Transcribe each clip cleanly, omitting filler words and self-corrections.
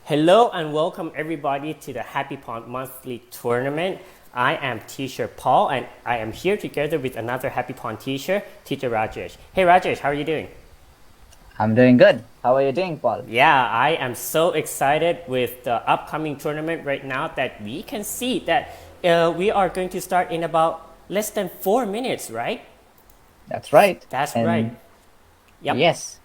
Hello and welcome everybody to the Hpot monthly tournament. I am teacher Paul and I am here together with another Hpot teacher Rajesh. Hey Rajesh, how are you doing? I'm doing good. How are you doing, Paul? Yeah, I am so excited with the upcoming tournament right now that we can see that we are going to start in about less than 4 minutes, right? That's right. That's right. And Yep. yes,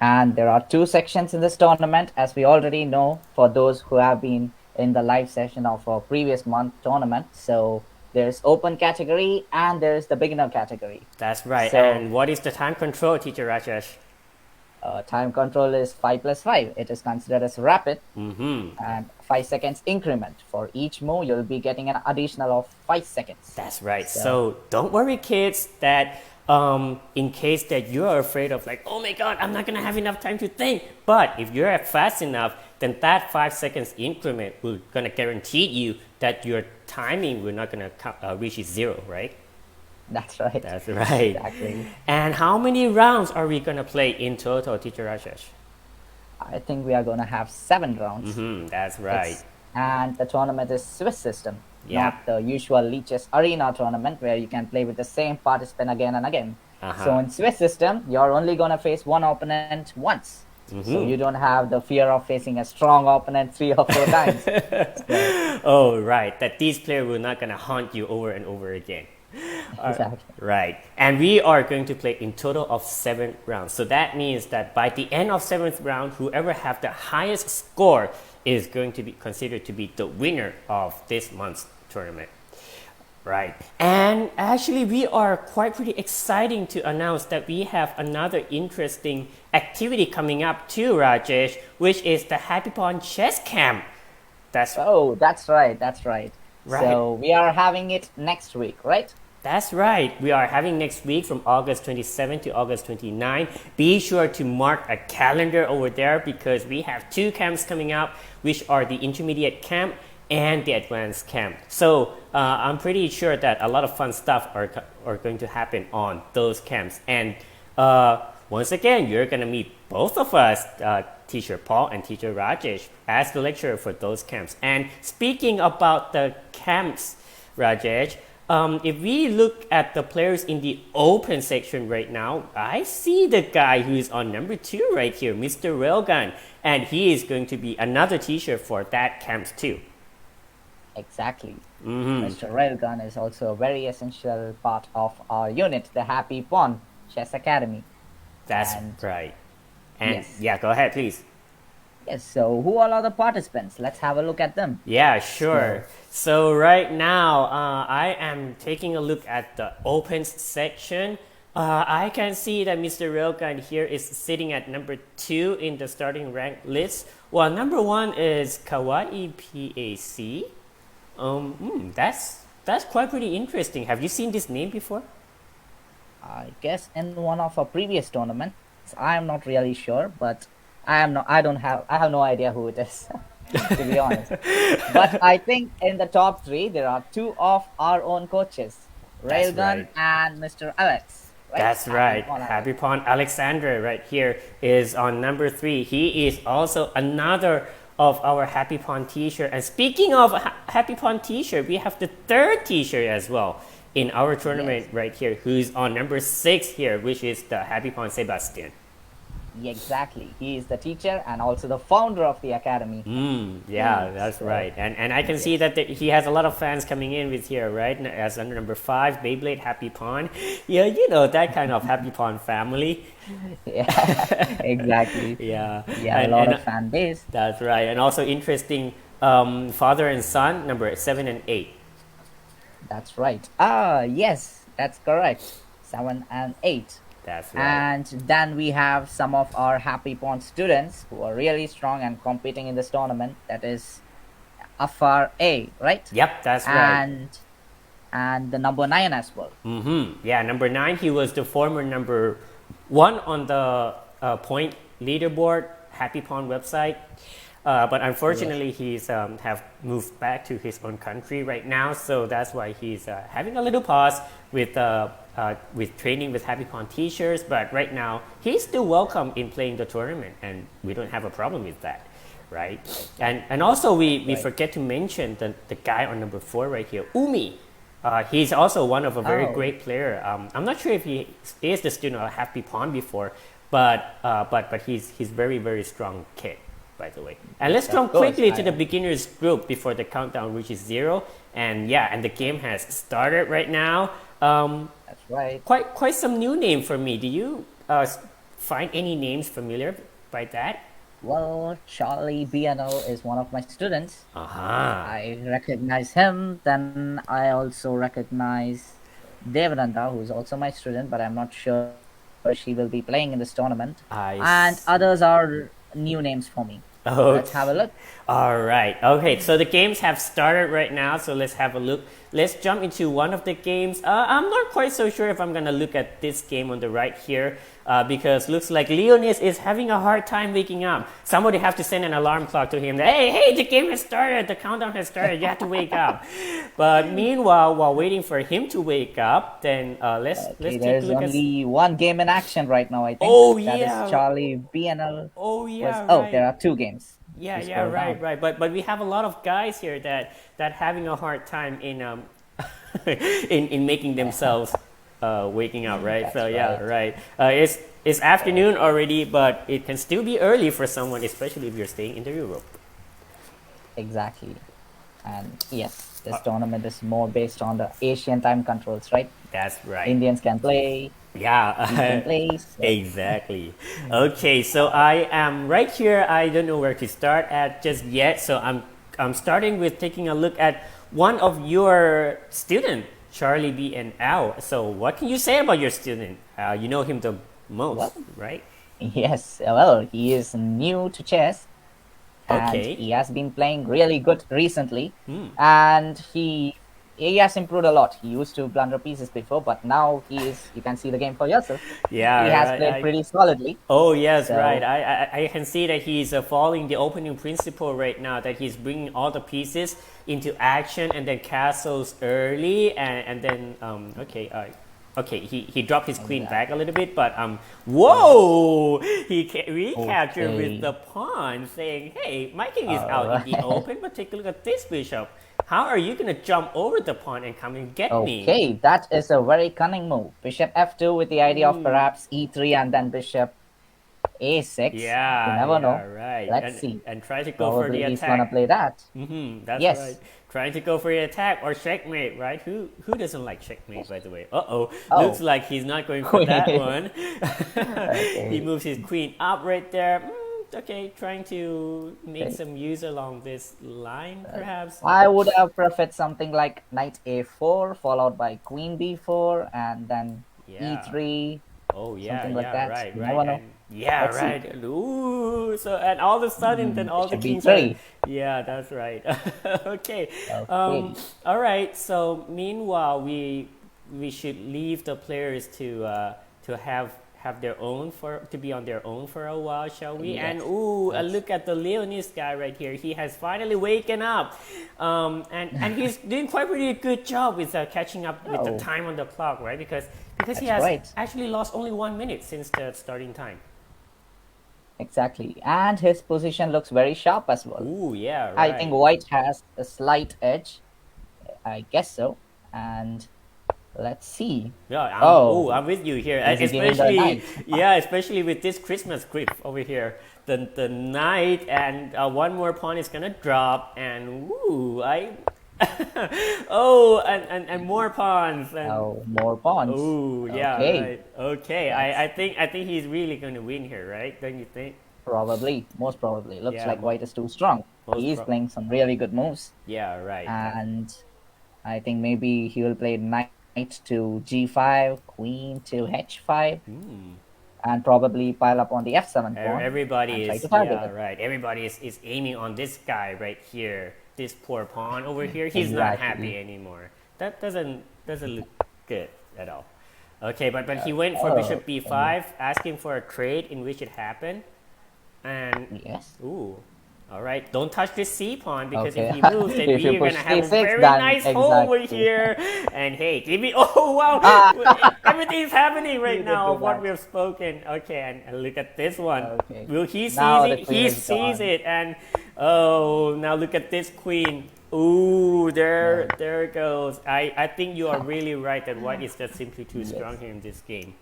and there are two sections in this tournament, as we already know for those who have been in the live session of our previous month tournament. So there's open category and there's the beginner category. That's right. So And what is the time control, teacher Rajesh? time control is 5 plus 5. It is considered as rapid and 5 seconds increment. For each move, you'll be getting an additional of 5 seconds. That's right. So don't worry, kids, that in case that you are afraid of like, oh my God, I'm not gonna have enough time to think. But if you're fast enough, then that 5 seconds increment will gonna guarantee you that your timing will not gonna reach zero, right? That's right. That's right. Exactly. And how many rounds are we gonna play in total, teacher Rajesh? I think we are going to have 7 rounds. That's right. And the tournament is Swiss system, Yeah. not the usual Leeches Arena tournament where you can play with the same participant again and again. So in Swiss system, you're only going to face one opponent once. So you don't have the fear of facing a strong opponent 3 or 4 times. Oh, right. That these players will not gonna haunt you over and over again. Exactly. Right. And we are going to play in total of 7 rounds. So that means that by the end of 7th round, whoever have the highest score is going to be considered to be the winner of this month's tournament. Right. And actually we are quite pretty exciting to announce that we have another interesting activity coming up too, Rajesh, which is the Hpot Chess Camp. That's Oh, that's right. That's right. Right. So we are having it next week, right? That's right. We are having next week from August 27 to August 29. Be sure to mark a calendar over there because we have 2 camps coming up, which are the intermediate camp and the advanced camp. So I'm pretty sure that a lot of fun stuff are going to happen on those camps. And once again, you're going to meet both of us, teacher Paul and teacher Rajesh, as the lecturer for those camps. And speaking about the camps, Rajesh, if we look at the players in the open section right now, I see the guy who's on number 2 right here, Mr. Railgun, and he is going to be another teacher for that camps too. Exactly. Mr. Railgun is also a very essential part of our unit, the Hpot Chess Academy. That's And- right. And Yes. yeah, go ahead, please. Yes, so who all are the participants? Let's have a look at them. Yeah, sure. So right now, I am taking a look at the opens section. I can see that Mr. Railgun here is sitting at number 2 in the starting rank list. Well, number 1 is Kawaii PAC. That's quite pretty interesting. Have you seen this name before? I guess in one of our previous tournaments. I am not really sure, but I have no idea who it is, to be honest. But I think in the top 3 there are 2 of our own coaches, That's Railgun right. and Mr. Alex. Right? That's right. Hpot Alex. Hpot Alexander right here is on number 3. He is also another of our Hpot t-shirt. And speaking of Hpot t-shirt, we have the 3rd t-shirt as well in our tournament right here, who's on number 6 here, which is the Hpot Sebastian. Exactly. He is the teacher and also the founder of the academy. Yeah, that's right. And I can see that he has a lot of fans coming in with here, right? As under number 5, Beyblade Hpot. Yeah, you know, that kind of Hpot family. Yeah, exactly. Yeah. Yeah, a lot of fan base. That's right. And also interesting father and son, number 7 and 8. That's right. Ah, yes, that's correct. 7 and 8. That's right. And then we have some of our Hpot students who are really strong and competing in this tournament. That is Afar A, right? Yep, that's right. And the number 9 as well. Yeah, number 9, he was the former number 1 on the point leaderboard, Hpot website. But unfortunately, he's have moved back to his own country right now, so that's why he's having a little pause with training with Hpot t-shirts. But right now, he's still welcome in playing the tournament, and we don't have a problem with that. right? And also we Right. forget to mention the guy on number 4 right here, Umi. He's also one of a very Oh, great player. I'm not sure if he is the student of Hpot before, but he's very strong kid, by the way. And let's yes, jump of course. quickly to the beginners group before the countdown reaches 0. And yeah, and the game has started right now. That's right. Quite some new name for me. Do you find any names familiar by that? Well, Charlie BNL is one of my students. Aha. I recognize him. Then I also recognize Devananda, who's also my student, but I'm not sure she will be playing in this tournament. I And see. others are new names for me. Let's have a Okay. look. All right. Okay. So the games have started right now. So let's have a look. Let's jump into one of the games. I'm not quite so sure if I'm gonna look at this game on the right here, because looks like Leonis is having a hard time waking up. Somebody have to send an alarm clock to him. Hey, the game has started. The countdown has started. You have to wake up. But meanwhile, while waiting for him to wake up, then let's Okay, take a there's look at. only one game in action right now, I think. Oh That is yeah. Charlie BNL Oh was. yeah. Oh, there Right. are two games. Yeah, You yeah, scroll right, down. right. But we have a lot of guys here that having a hard time in in making themselves waking up, right? That's So yeah, right. right. It's afternoon already, but it can still be early for someone, especially if you're staying in the Europe. Exactly. And yes, this tournament is more based on the Asian time controls, right? That's right. Indians can play, we can Yeah, play. So, exactly. Okay, so I am right here. I don't know where to start at just yet. So I'm starting with taking a look at one of your student, Charlie B and Al. So what can you say about your student? You know him the most, well, right? yes, well, he is new to chess and Okay. he has been playing really good recently. Hmm. And he has improved a lot. He used to blunder pieces before, but now you can see the game for yourself. He Yeah, has right. played pretty solidly. Oh yes, right. So, I can see that he's following the opening principle right now. That he's bringing all the pieces into action and then castles early and then okay. He dropped his queen back a little bit, but whoa, he recaptured with okay. the pawn, saying, "Hey, my king is All out in the right. open, but take a look at this bishop. How are you gonna jump over the pawn and come and get me?" Okay, that is a very cunning move. Bishop f2 with the idea of perhaps e3 and then bishop a6. You Yeah, never yeah, know. right. Let's see. And try to go for the Probably he's gonna attack. play that. That's right. Yes. Trying to go for the attack or checkmate, right? Who doesn't like checkmate, by the way? Uh-oh. Looks Oh, like he's not going for that queen. one. He Okay. moves his queen up right there. Okay, trying to make Okay. some use along this line, perhaps. I would have preferred something like knight a4 followed by queen b4 and then Yeah. e3, Oh yeah, something like yeah, that. right, You right, never know. and yeah, Let's see. right. Ooh, so and all of a sudden, then all the Bishop kings are. b3. Yeah, that's right. Okay. Okay. All right. So meanwhile, we should leave the players to have their own for to be on their own for a while, shall we? And Yes. ooh, Let's. look at the Leonese guy right here. He has finally waken up, and he's doing quite pretty good job with catching up with the Oh, time on the clock, right? Because he that's has right. actually lost only 1 minute since the starting time. Exactly. And his position looks very sharp as well. Ooh, yeah, I think right. white has a slight edge. I guess so. And let's see. Yeah, Oh, I'm with you here. is he giving the Especially, knight? yeah, especially with this Christmas grip over here. The knight and one more pawn is gonna drop, and ooh, I, oh, and more pawns, and Oh, more pawns. ooh, yeah, Okay, right. Okay, that's I think he's really gonna win here, right? Don't you think? probably, most probably. Looks Yeah, like white is too strong. most He is pro- playing some really good moves. yeah, right. And I think maybe he will play knight to g5, queen to h5, and probably pile up on the f7 pawn and Everybody try to is, target yeah, it. right. Everybody is aiming on this guy right here. This poor pawn over here. He's not happy Exactly. anymore. That doesn't look good at all. Okay, but he went for Oh, bishop b5, asking for a trade in which it happened, and yes. ooh, All right, don't touch this C pawn because Okay. if he moves, then If you we're push gonna have a C6, very then nice hole over exactly. here. And hey, give me. Oh wow, Ah, everything's happening you right did now do of what that. we've spoken. Okay, and look at this one. Okay. Will he sees Now the it? queen He is sees gone. it, and oh, now look at this queen. Ooh, No. there it goes. I think you are really right that white is just simply too strong Yes. here in this game.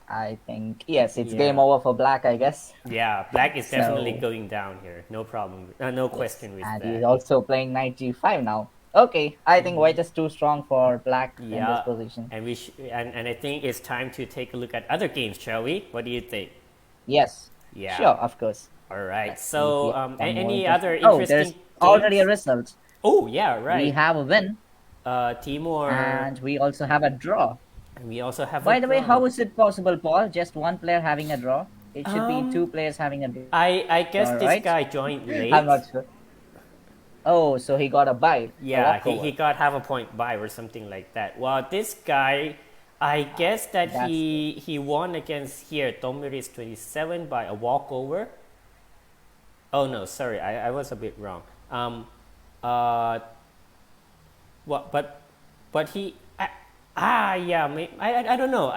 I think yes, it's game Yeah. over for black, I guess. Yeah, black is definitely So going down here. No problem. No yes, question with and he's that. also playing knight g5 now. Okay, I think white is too strong for black in this Yeah, position. and and I think it's time to take a look at other games, shall we? What do you think? Yes, Yeah. sure, of course. All right. Let's see if we So, have some more any other interesting. Oh, there's interesting already a games? result. Oh, yeah, We right. have a win, Timor, and we also have a draw. and we also have a By the way, draw. how is it possible, Paul? Just one player having a draw? It should be Um, two players having a draw, I guess this right? guy joined I'm late. not sure. Oh, so he got a bite, a Yeah, he walkover. got half a point by or something like that. Well, this guy, I guess that That's he won against here Tomiris 27 by a walkover. Oh no, sorry, I was a bit wrong. Uh, what? But he. Yeah, I don't know.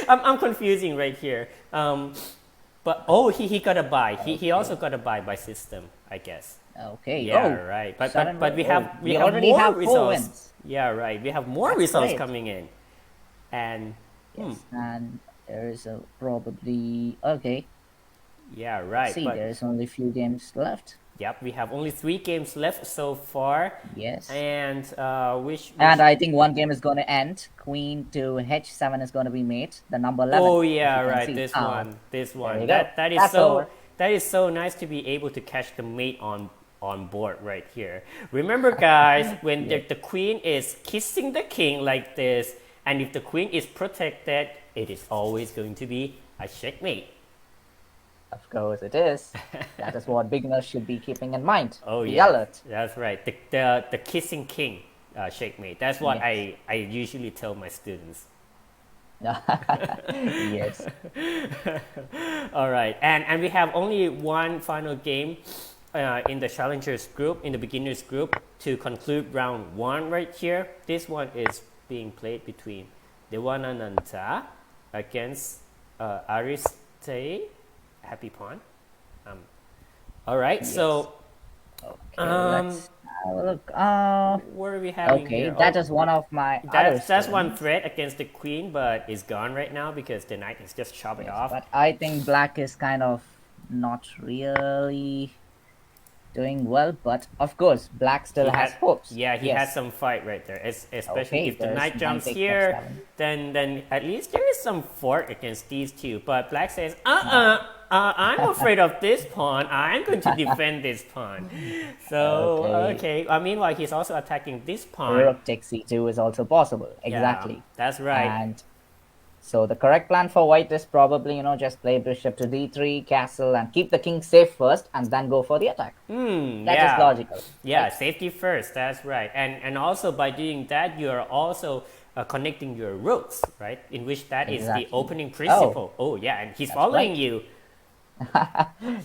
I'm confusing right here. But oh, he got a buy. He okay. also got a buy by system, I guess. Okay. Yeah, Oh, right. But suddenly, we oh, have we already more have four results. wins. Yeah, right. We have more That's results great. coming in, and Yes, and there is a probably okay. yeah, Let's right. see, But there is only few games left. yep, we have only 3 games left so far, Yes. and And I think one game is going to end. Queen to h7 is going to be mate, the number 11, oh if yeah, you can right. see. This Oh, one, this there you one. go. That is That's so over. nice to be able to catch the mate on board right here. Remember, guys, when Yes, the queen is kissing the king like this, and if the queen is protected, it is always going to be a checkmate. of course it is. That is what beginners should be keeping in mind. Oh Be yeah, alert. that's right. The kissing king checkmate. That's what Yes. I usually tell my students. Yes. All right, and we have only one final game in the challengers group, in the beginners group, to conclude round 1 right here. This one is being played between Dewanananta against Ariste Happy Pawn. All right, Yes. so Okay, let's have a look. what are we having Okay, here? that Oh, is one of my other that's one students. threat against the queen, but it's gone right now because the knight has just chopped it Yes, off. but I think black is kind of not really doing well. But of course, black still has hopes. Yeah, he Yes. has some fight right there. Especially Okay, if the there's knight jumps knight takes here, F7. then at least there is some fort against these two. But black says, I'm afraid of this pawn. I'm going to defend this pawn. So Okay. meanwhile, he's also attacking this pawn. Rook takes c2 is also possible. Yeah, Exactly. that's right. And so the correct plan for white is probably, just play bishop to d3, castle, and keep the king safe first, and then go for the attack. That is Yeah. logical. Yeah, right? safety first. That's right. And also by doing that, you are also connecting your rooks, right? In which that is Exactly. the opening principle. Oh yeah, and he's following right. you.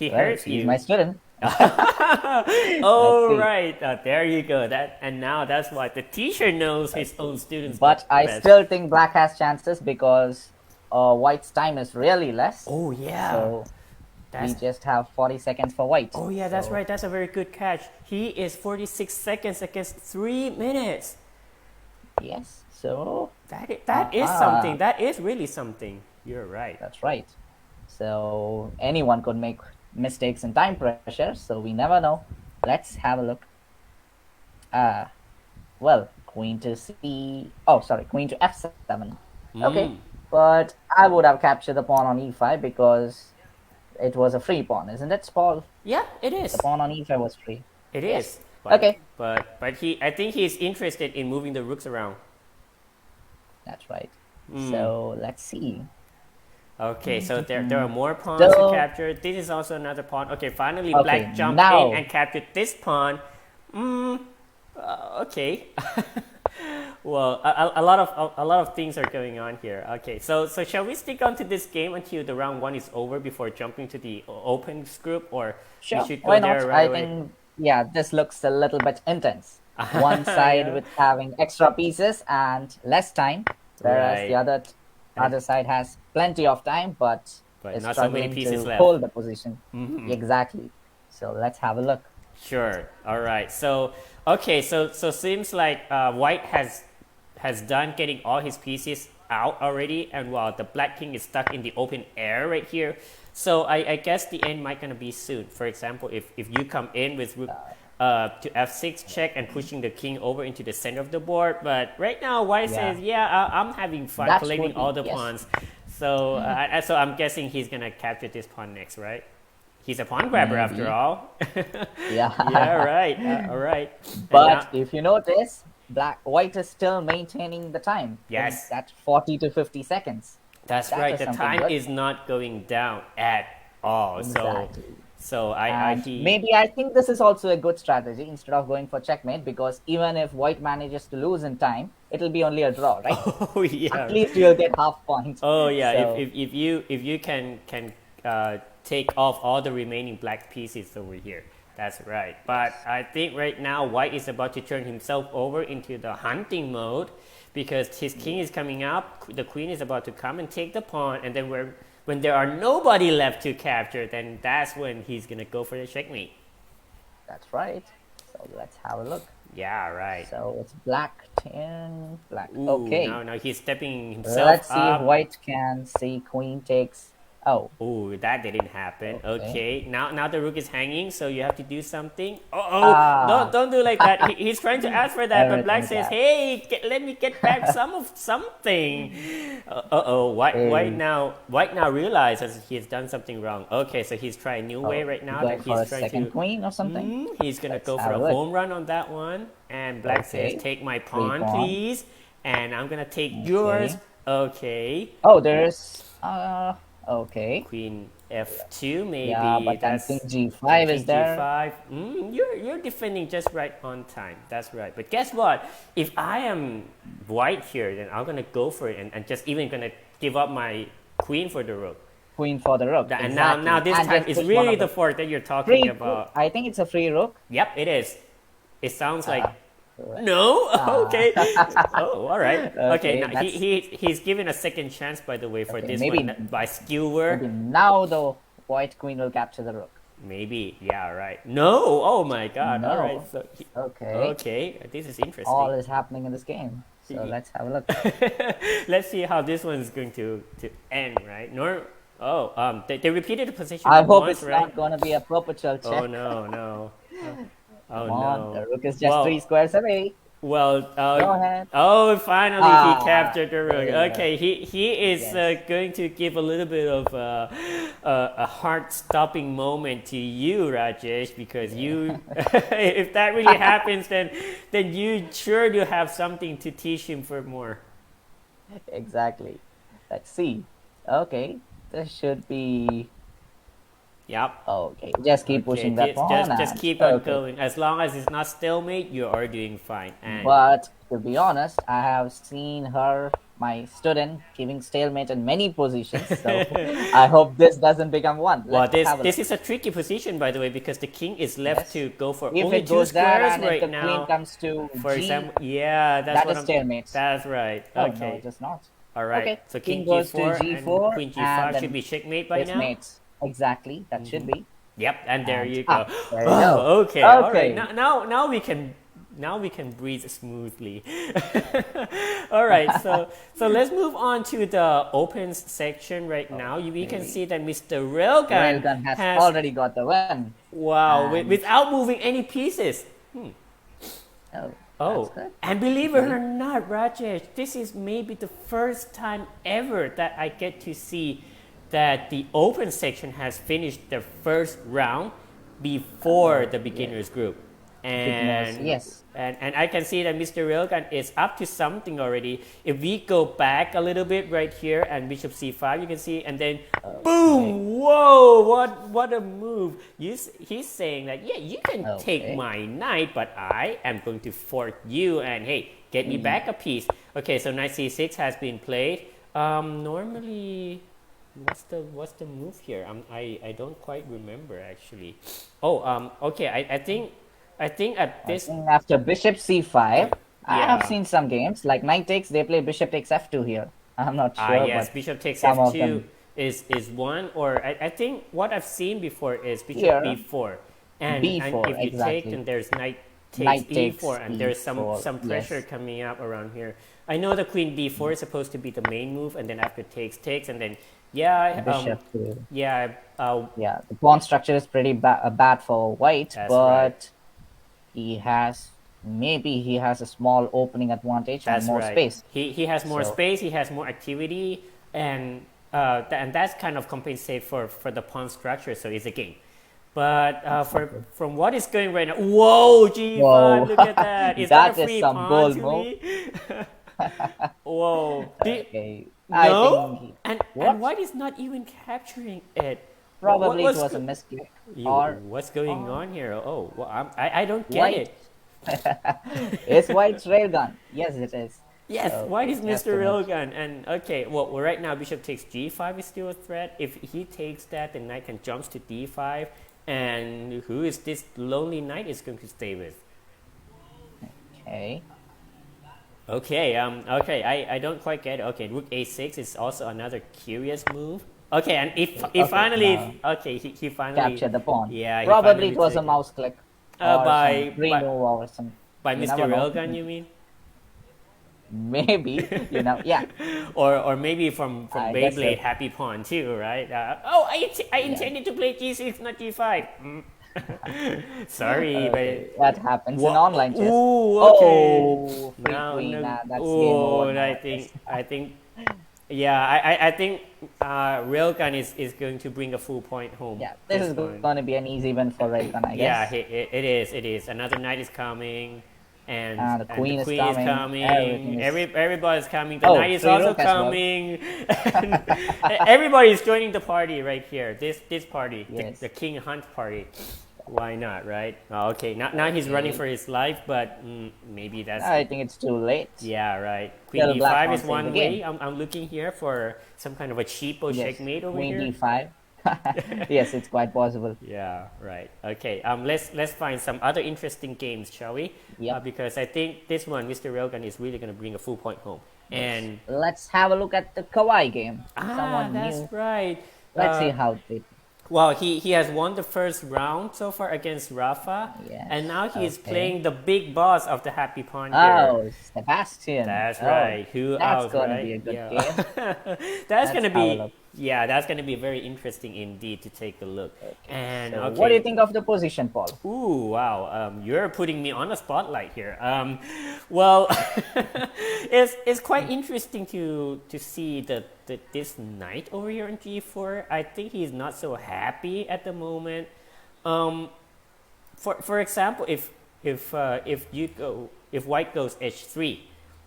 He Well, hurts he's you. my student. Oh Let's see. right, there you go. And now that's why the teacher knows his own students. But I best. still think black has chances because white's time is really less. Oh yeah. So That's we just have 40 seconds for white. Oh yeah, that's So, right. That's a very good catch. He is 46 seconds against 3 minutes. Yes. So That is something. That is really something. You're right. that's right. So anyone could make mistakes in time pressure. So we never know. Let's have a look. Well, queen to c. Oh, sorry, queen to f7. Okay, but I would have captured the pawn on e5 because it was a free pawn, isn't it, Paul? Yeah, it is. The pawn on e5 was free. It Yes. is. But, Okay. But I think he's interested in moving the rooks around. That's right. So let's see. Okay, so there are more pawns So- to capture. This is also another pawn. Okay, finally Okay, black jumped now- in and captured this pawn. Okay. Well, a lot of things are going on here. Okay, so shall we stick on to this game until the round one is over before jumping to the opens group, or we Sure, should go why not? there right I away? think, yeah, this looks a little bit intense. One side Yeah. with having extra pieces and less time, whereas the Right. And, other side has plenty of time but but is not so many struggling pieces to left. hold the position. Exactly. So let's have a look. Sure. All right. So okay. So seems like White has done getting all his pieces out already, and while the Black King is stuck in the open air right here. So I guess the end might gonna be soon. For example, if you come in with rook to f6 check and pushing the king over into the center of the board, but right now White Yeah, says, yeah, I'm having fun that collecting would all be, the yes. pawns. So so I'm guessing he's gonna capture this pawn next, right? He's a pawn grabber after Maybe. all. Yeah. Yeah, right. All right. And But now, if you notice, white is still maintaining the time in yes, that 40 to 50 seconds. that's That right. is The something time good. is not going down at all. Exactly. So And he, maybe I think this is also a good strategy instead of going for checkmate, because even if white manages to lose in time, it'll be only a draw, right? oh At yeah, least you'll get half points. oh yeah. So If you can take off all the remaining black pieces over here, that's right. But I think right now White is about to turn himself over into the hunting mode, because his king is coming up, the queen is about to come and take the pawn, and then when there are nobody left to capture, then that's when he's gonna go for the checkmate. that's right. So let's have a look. Yeah, right. So it's black 10, black. Ooh, Okay. now he's stepping Let's himself see if up. white can see queen takes. Oh, Oh, that didn't happen. okay. Okay, now the rook is hanging, so you have to do something. Oh, Ah, don't do like that. He's trying to ask for that, but Black everything is says, out. "Hey, let me get back some of something." Hey. White now realizes he's done something wrong. Okay, so he's trying a new way Oh, right now going that for he's a trying second to. queen or something? He's gonna Let's go for have a a look. home run on that one, and Black says, Okay. "Take my Three pawn, pawn. please," and I'm gonna take yours. Okay. Okay. Oh, there's okay. Queen f2 Yeah, maybe. but then That's king and g5 is king there. g5. You're defending just right on time. That's right. But guess what? If I am white here, then I'm gonna go for it, and just even gonna give up my queen for the rook. Queen for the rook. And Exactly. now this And time just it's push one really of the the fork that you're talking free. about. I think it's a free rook. Yep, it is. It sounds like Correct. no. Okay. Oh, all right. Okay. Okay, Now that's he's given a second chance, by the way, for okay. this Maybe one by skewer. maybe now the white queen will capture the rook. Maybe, yeah, right. No, oh my God! All right, No. so Okay. okay, this is All interesting. is happening in this game. So let's have a look. Let's see how this one is going to end, right? They repeated the position I hope once, it's right? not gonna be a perpetual check. Oh no, no, oh Come on, the no. rook is just three squares away. Well, Go ahead. oh, finally he captured the rook. there you go. Okay, he is Yes. going to give a little bit of a heart-stopping moment to you, Rajesh, because you, if that really happens, then you sure do have something to teach him for more. Exactly. Let's see. Okay, this should be Yep. okay. Just keep pushing that pawn. Just and- keep on okay. going. As long as it's not stalemate, you are doing fine. And But to be honest, I have seen my student, giving stalemate in many positions. So I hope this doesn't become one. well, Let's have a this look. is a tricky position, by the way, because the king is left Yes. to go for If only it two goes there squares and if right the now. queen comes to For G, example, yeah, that's that what is I'm. stalemate. That's right. Oh Okay. no, it is not. All right. Okay, So king goes to g4 G4 and queen g5 and should then be checkmate by It's now. mates. Exactly, that should be. Yep, and there And you go. there you go. Oh, okay. All right. Okay. Now we can breathe smoothly. All right. So let's move on to the opens section right now. We can Okay. see that Mr. Railgun Railgun has already got the win. wow, And- without moving any pieces. Oh, Oh, that's good. and believe it or not, Rajesh, this is maybe the first time ever that I get to see that the open section has finished their first round before the beginners group. Beginners, and yes. and I can see that Mr. Railgun is up to something already. If we go back a little bit right here and bishop c5, you can see, and then Okay. boom! Whoa! What a move! He's saying that yeah, you can take Okay. my knight, but I am going to fork you, and hey, get me back a piece. Okay, so knight c6 has been played. Normally, what's the move here? I don't quite remember actually. Oh, okay. I think at I this, think after bishop c5, I have yeah. seen some games like knight takes. They play bishop takes f2 here. I'm not sure, Yes, but bishop takes some of f2 them is one, or I think what I've seen before is bishop here b4, and b4 if you take, exactly. then there's knight takes Knight takes e4, and there's e4. some pressure Yes, coming up around here. I know the queen b4 is supposed to be the main move, and then after takes, and then yeah, bishop to yeah, yeah. The pawn structure is pretty bad for white, that's right. but he has maybe he has a small opening advantage and That's more right. space. He has more So space. He has more activity, and and that's kind of compensate for the pawn structure. So it's a game. But exactly. from what is going right now, whoa, g5, Whoa, look at that. Is that a that is free some pawn bold to move. me? Whoa. Okay, I No? think And what? white is not even capturing it. What Probably it was was a misclick or what's going or on here? Oh, well, I don't get white. it. Is white's railgun? Yes, it is. Yes, white Okay, is just Mr. a minute. Railgun. And okay, well, right now bishop takes g5 is still a threat. If he takes that, then knight can jump to d5. And who is this lonely knight is going to stay with? Okay. Okay, I don't quite get it. Okay, rook a6 is also another curious move. Okay, and he Okay, now finally, okay, he finally, capture the pawn. yeah, he Probably it finally was a took it. mouse click or some By free move or some. You Mr. never know. Railgun, you mean? Maybe, yeah. Or maybe from I guess Beyblade so. Happy Pawn too, right? Oh, I Yeah. intended to play g6, not g5. Sorry, but Okay, that happens in what? online chess. Ooh, okay. Oh, free Now, queen. no, That's game oh, over I now, I guess. think, yeah, I think Railgun is going to bring a full point home Yeah, this this is one. going to be an easy win for railgun, I Yeah, guess. it is. Another knight is coming, The and the queen is queen is coming. coming. Everything is. Everybody's coming. The Oh, knight is free also rook as well. coming. And everybody is joining the party right here. This party, Yes. the King Hunt party. Why not, right? Oh, okay, now he's running Okay. for his life, but maybe that's I think it's too late. yeah, right. Queen Still black d5 is wants in the one game. way. I'm looking here for some kind of a cheapo Yes, checkmate over queen here. d5. Yes, it's quite possible. Yeah, right. Okay. Let's find some other interesting games, shall we? Yep. Because I think this one, Mr. Railgun, is really gonna bring a full point home. Yes. And Let's have a look at the Kawaii game. Someone that's new. right. Let's see how they. Well, he has won the first round so far against Rafa, Yes. and now he is Okay. playing the big boss of the Happy Pawn here. Oh, Sebastian. That's Oh, right. Who that's else, gonna right? be a good Yeah. game. That's Let's gonna have a be look. yeah, that's gonna be very interesting indeed to take a look. Okay. And So, okay. what do you think of the position, Paul? Ooh, wow. You're putting me on a spotlight here. Well, it's quite interesting to see that this knight over here on g4. I think he's not so happy at the moment. Um, for example, if white goes h3,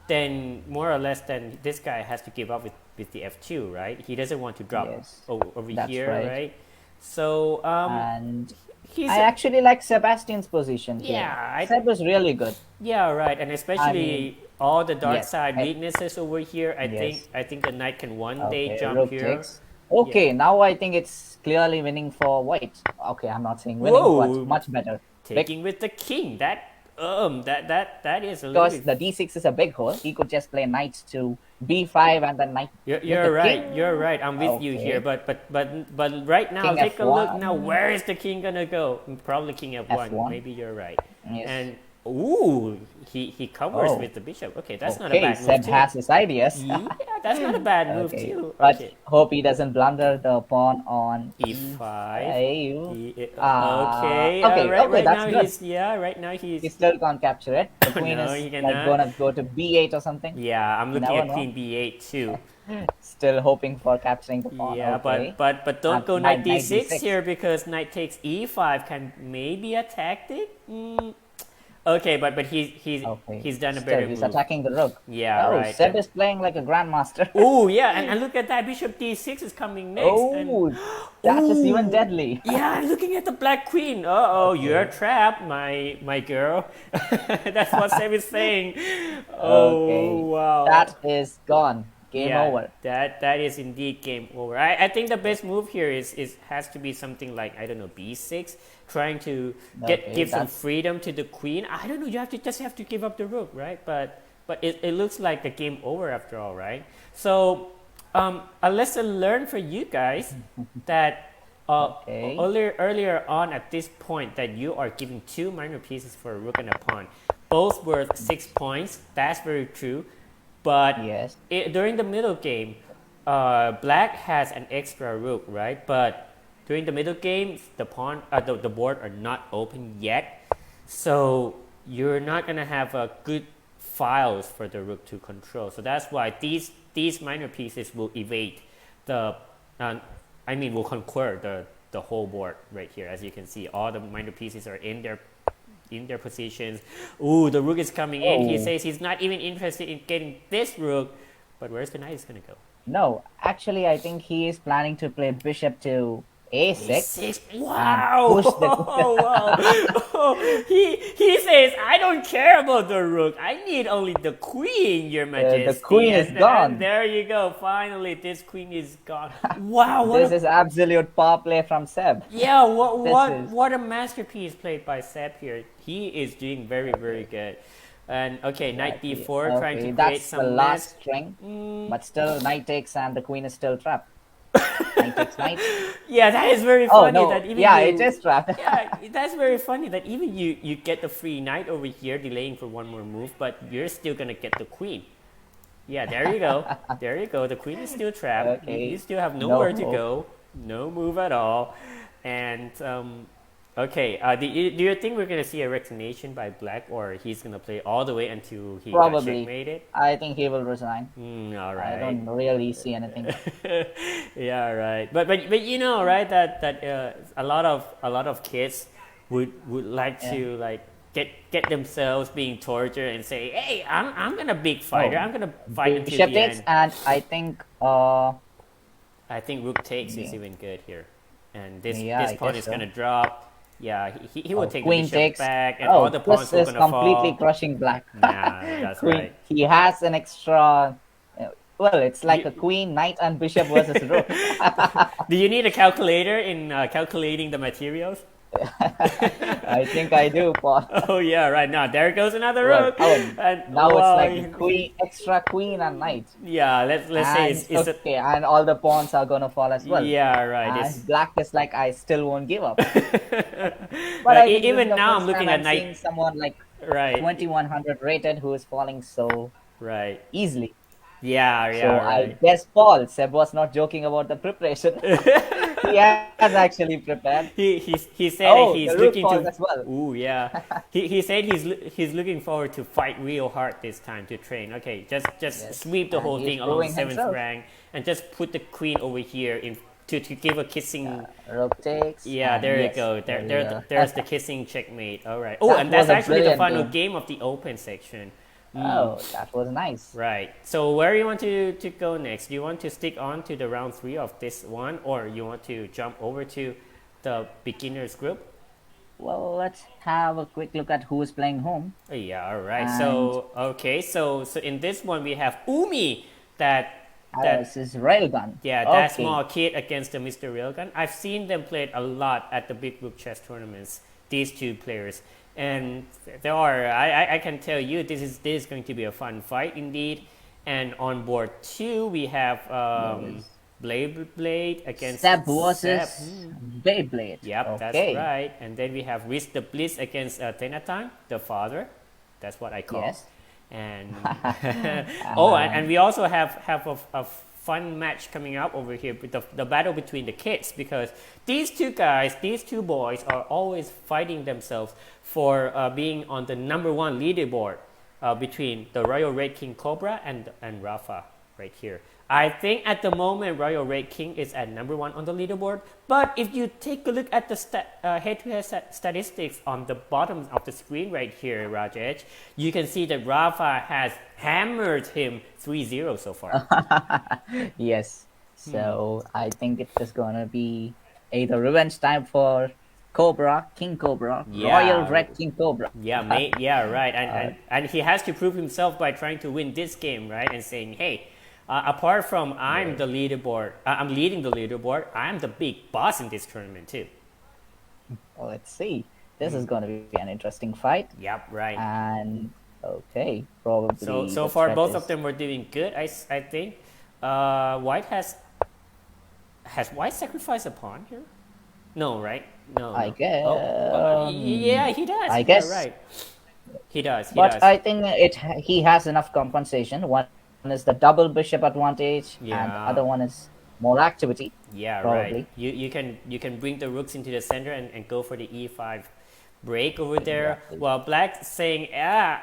then more or less then this guy has to give up with the f2, right? He doesn't want to drop Yes, over that's here, right. right? So And he's I actually like Sebastian's position here. yeah, Seb is really good. yeah, right, and especially mean, all the dark yes, side I- weaknesses over here. Yes. I think the knight can one day Okay, jump rook here. takes. Okay, now I think it's clearly winning for white. Okay, I'm not saying winning, Whoa. but much better. Taking with the king. That is a little Because bit. the d6 is a big hole. He could just play knight to b5 and then knight. with You're the right. king. You're right. I'm with you Okay. here. But right now, King take a look F1. now. Where is the king gonna go? Probably king f1. F1. Maybe you're right. Yes. And ooh, he covers Oh. with the bishop. Okay, that's not a Okay, bad move Seb too. has his ideas. Yeah, that's not a bad move Okay, too. but Okay. hope he doesn't blunder the pawn on e5. e5. Okay. Okay, right, okay, right that's now good. he's yeah. Right now He he's still can't capture it. The queen No, is he like cannot. gonna go to b8 or something. yeah. I'm looking never at know. queen b8 too. Still hoping for capturing the pawn. Yeah, Okay. but don't And go knight knight d6 d6. here because knight takes e5 can maybe a tactic. Okay, but Okay. he's done a Still, better he's move. attacking the rook. Yeah, Oh, right. Seb is playing like a grandmaster. Oh yeah, and look at that. Bishop d6 is coming next, and Oh, that is even oh deadly. yeah, looking at the black queen. Oh, you're Okay. trapped, my girl. That's what Sam is saying. Oh Okay. wow. That is gone. Game Yeah, over. that is indeed game over. I think the best move here is has to be something like, I don't know, b6, trying to Okay, give some that's freedom to the queen. I don't know. You have to just have to give up the rook, right? But it looks like a game over after all, right? So a lesson learned for you guys that okay. earlier on at this point that you are giving two minor pieces for a rook and a pawn, both worth 6 points. That's very true. But Yes. during the middle game, black has an extra rook, right? But during the middle game, the pawn, the board are not open yet, so you're not gonna have a good files for the rook to control. So that's why these minor pieces will evade the, will conquer the whole board right here. As you can see, all the minor pieces are in their positions. Ooh, the rook is coming in. He Oh, says he's not even interested in getting this rook, but where's the knight is gonna go? no. Actually, I think he is planning to play bishop to a6 A6. and Wow! push the Oh, wow! Oh, he says, I don't care about the rook. I need only the queen, Your the Majesty. queen is And gone. there you go. Finally, this queen is gone. Wow! What This a is absolute power play from Seb. Yeah, what This what is what a masterpiece played by Seb here. He is doing very okay. good. And okay, knight Exactly. d4, trying to Okay, create that's the some mess. last string. But still, knight takes and the queen is still trapped. Knight takes knight. Yeah, that is very Oh funny no, that even yeah, it you. is trapped. Yeah, that's very funny that even you get the free knight over here, delaying for one more move, but you're still gonna get the queen. Yeah, there you go. There you go. The queen is still trapped. You Okay, still have no nowhere to hope. go. No move at all. And okay, do you think we're gonna see a resignation by black, or he's gonna play all the way until he got Probably. checkmated? I think he will resign. All I right. don't really see anything. Yeah, right. But you know, right, that a lot of kids would like Yeah. to like get themselves being tortured and say, hey, I'm gonna big fighter. Oh, I'm gonna fight until bishop the takes, end. and I think I think rook takes is yeah, even good here, and this yeah, this I pawn guess is so. gonna drop. Yeah, he will Oh, take the queen bishop takes. back, and all Oh, the this pawns will is gonna completely fall. crushing black. Nah, that's Queen. right. He has an extra. Well, it's like You, a queen, knight, and bishop versus rook. do you need a calculator in calculating the materials? I think I do, Paul. Oh yeah, right now there goes another Well, rook, oh, and now it's like well, queen, extra queen and knight, yeah. Let's say and okay, and all the pawns are gonna fall as well. yeah, right. It's And black is like, I still won't give up. But right. I think this is Even the now, I'm first time looking at I'm knight. seeing someone like Right, 2100 rated who is falling so right. easily. Yeah, So yeah, I right. guess Paul, Seb was not joking about the preparation. He has actually prepared. He said that Oh, he's the rook looking falls to. as well. Ooh, yeah. He said he's looking forward to fight real hard this time to train. Okay, just Yes, sweep the and whole he's thing along proving seventh himself. rank and just put the queen over here in to give a kissing. Rook takes, Yeah, and there you yes, go. there you go. There's the kissing checkmate. All right. Oh, That and was that's a actually the brilliant final game. game of the open section. Oh, that was nice. Right. So where do you want to go next? Do you want to stick on to the round 3 of this one, or you want to jump over to the beginners group? Well, let's have a quick look at who is playing home. Yeah. All right. And So okay. So in this one we have Umi, that this that is Railgun. yeah, that Okay. small kid against the Mr. Railgun. I've seen them played a lot at the big group chess tournaments. These two players, and there are. I can tell you this is going to be a fun fight indeed. And on board 2 we have There's Blade against Seb Seb. versus Beyblade. Yep, that's Okay. right. And then we have Risk the Bliss against Tenatan, the father. That's what I call. Yes. And oh, and we also have a fun match coming up over here with the battle between the kids, because these two guys, these two boys, are always fighting themselves for being on the number 1 leaderboard between the Royal Red King Cobra and Rafa. right here. I think at the moment Royal Red King is at number 1 on the leaderboard. But if you take a look at the head-to-head statistics on the bottom of the screen right here, Rajesh, you can see that Rafa has hammered him 3-0 so far. Yes. So I think it is gonna be either revenge time for Cobra, King Cobra, Royal Yeah. Red King Cobra. Yeah, mate. Yeah, right. And he has to prove himself by trying to win this game, right? And saying, hey, apart from I'm the leaderboard, I'm leading the leaderboard. I'm the big boss in this tournament too. Well, let's see. This is gonna be an interesting fight. Yep, right. And okay, probably. So the far, threat both is- of them were doing good. I think. White has White sacrificed a pawn here? No, right? No. I no. guess. Yeah, he does. I Yeah, guess. right. He does. He But does. I think he has enough compensation. One is the double bishop advantage, and the Yeah. other one is more activity. Yeah, Probably. right. You can bring the rooks into the center and go for the e5 break over there. Exactly. While black saying, "Yeah,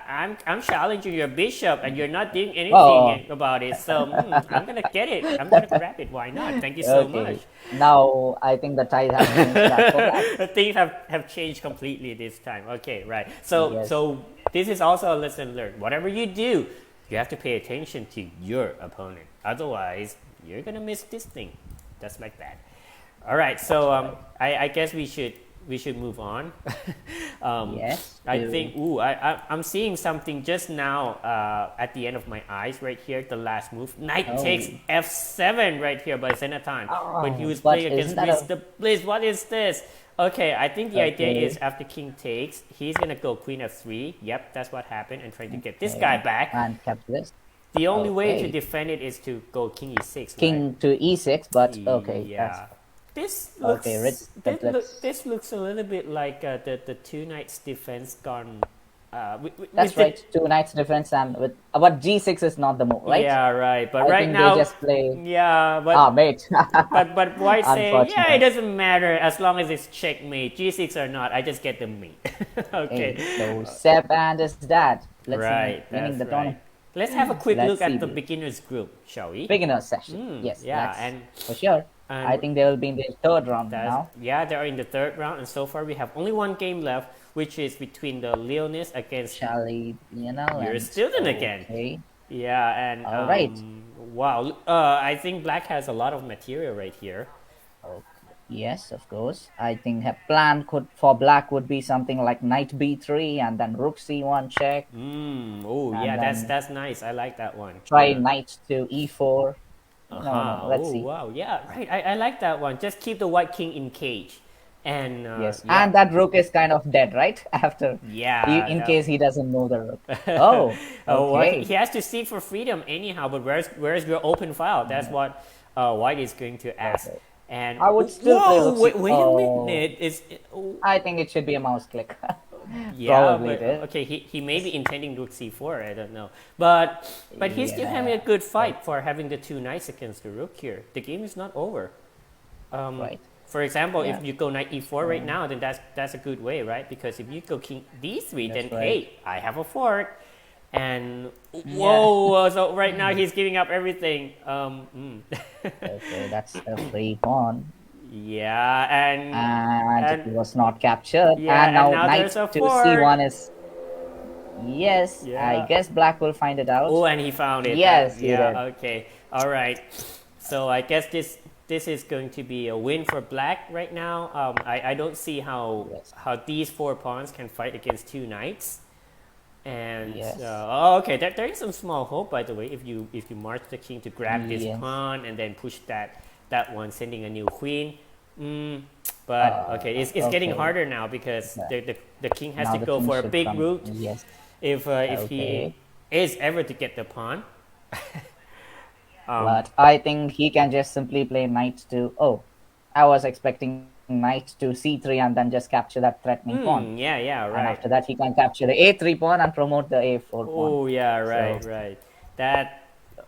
I'm challenging your bishop and you're not doing anything Oh. about it. So I'm gonna get it. I'm gonna grab it. Why not? Thank you so much." Now I think the tide has changed back for black. Things have changed completely this time. Okay, right. So Yes. so this is also a lesson learned. Whatever you do, you have to pay attention to your opponent. Otherwise, you're gonna miss this thing. Just like that. All right. So I guess we should move on. Yes. I think. I'm seeing something just now at the end of my eyes right here. The last move, knight Oh. takes f7 right here by Zenatan. When he was but playing against isn't that Mr. Bliss. What is this? Okay, I think the idea Okay. is after king takes, he's gonna go queen f3. Yep, that's what happened, and trying to get this guy back. And capture this. The only way to Okay. defend it is to go king e6. King to e6, but okay. Yeah. This looks. Okay, This looks a little bit like the two knights defense gone. That's right. Two knights defense and with but g6 is not the move, right? Yeah, right. But I right think now, they just play. yeah, but Mate. but White saying, yeah, it Unfortunate. doesn't matter as long as it's checkmate, g6 or not. I just get the mate. Okay. So Seb and his dad. Let's Right. see, winning That's the right. tournament. Let's have a quick Let's look see at the this. beginners group, shall we? Beginner session. Yes. Yeah, that's and for sure. and I think they will be in the third round now. yeah, they are in the third round, and so far we have only one game left, which is between the Leonis against. Charlie, You're a and student again. Okay. Yeah, and All right. wow, I think Black has a lot of material right here. Yes, of course. I think her plan for black would be something like knight b3 and then rook c1 check. Oh, And yeah, then that's nice. I like that one. Try Yeah. knight to e4. No, let's Oh, see. wow, yeah, right. I like that one. Just keep the white king in cage, and Yes, yeah. and that rook is kind of dead, right? After, Yeah, in that- case he doesn't move the rook. Oh, Oh, well, okay. he has to seek for freedom anyhow. But where's your open file? That's what White is going to ask. Okay. And I would still play whoa, rook wait oh. a minute. Oh, I think it should be a mouse click. yeah, Probably but, it is. okay. He may be intending rook c4. I don't know, but he's still having a Yeah. good fight for having the two knights against the rook here. The game is not over. Right. For example, Yeah. if you go knight e4 right now, then that's a good way, right? Because if you go king d3, then That's right. hey, I have a fork, and whoa! So right now he's giving up everything. Okay, that's a free pawn. Yeah, And it was not captured. Yeah, and now and now knight there's a to fork. c1 is. Yes, Yeah. I guess black will find it out. oh, and he found it. Yes, he yeah. did. Okay. All right. So I guess this is going to be a win for black right now. I don't see how Yes. how these four pawns can fight against two knights. And Yes. okay, there is some small hope, by the way, if you march the king to grab this Yes. pawn and then push that one, sending a new queen. But okay, it's getting okay. harder now because the king has Now to the go king for a should big come. route Yes. if he Okay. is ever to get the pawn. But I think he can just simply play knight to. Oh, I was expecting knight to c3 and then just capture that threatening pawn. Yeah, And right. after that, he can capture the a3 pawn and promote the a4 pawn. Oh yeah, right, So- right. That.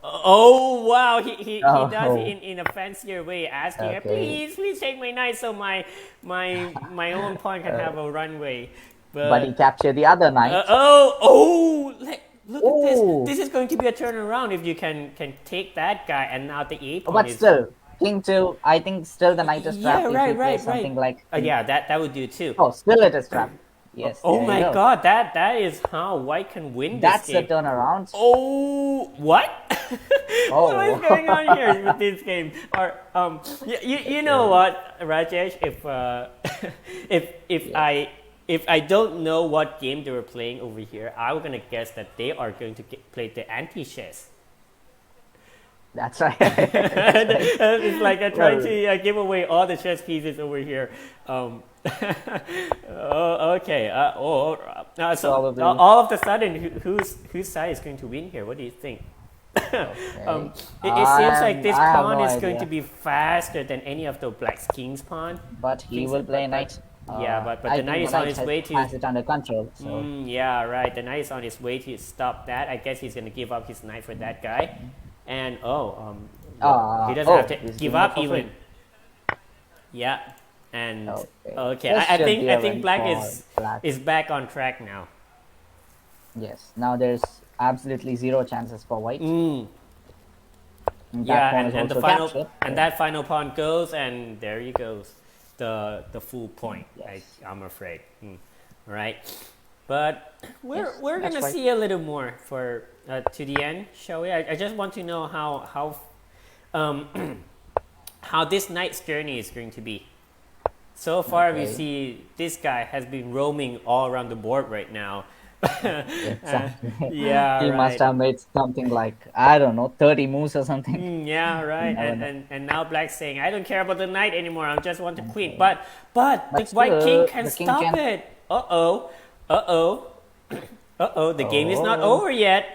Oh wow, he Oh. does it in a fancier way, asking, Okay. please take my knight so my own pawn can have a runway. But he captured the other knight. Look at this. Oh, This is going to be a turnaround if you can take that guy, and now the a pawn but is. still, king two. I think still the knight is Yeah, trapped if we right, play right, right. something like king. Yeah, that would do too. Oh, still it is trapped. Yes, Oh there you my go. God, that is how White can win this That's the game. turnaround. Oh, what? What is Oh, going on here with this game? Or you know what, Rajesh? If if yes, I don't know what game they were playing over here, I'm gonna guess that they are going to play the anti-chess. that's right. That's right. It's like I trying Well, to give away all the chess pieces over here. Oh, okay. So probably. all of a sudden, whose side is going to win here? What do you think? Okay. It seems like this I have pawn no is going to idea. be faster than any of the black's king's pawn. But he will play knight. Yeah, but I the think knight the is on knight his way to. has it under control. So Yeah, right. The knight is on his way to stop that. I guess he's gonna give up his knight for that guy, and he doesn't have to he's give giving it up for free. even. Yeah, and Okay. okay. This I should think be I a think win black for black. is back on track now. Yes. Now there's absolutely zero chances for white. Mm. And Yeah, that pawn is and the also final captured. and that final pawn goes, and there he goes, the full point. Yes. I'm afraid. All right, but Yes, we're that's gonna right. see a little more for to the end, shall we? I just want to know um how this knight's journey is going to be. So far, we Okay. see this guy has been roaming all around the board right now. Exactly. Yeah, He right. must have made something like, I don't know, 30 moves or something. Yeah, right. never And, know. and now Black's saying, I don't care about the knight anymore. I just want the queen. But the But white still, king can the king stop can. it. Uh-oh. Uh-oh. Uh-oh. The game is not Oh. over yet.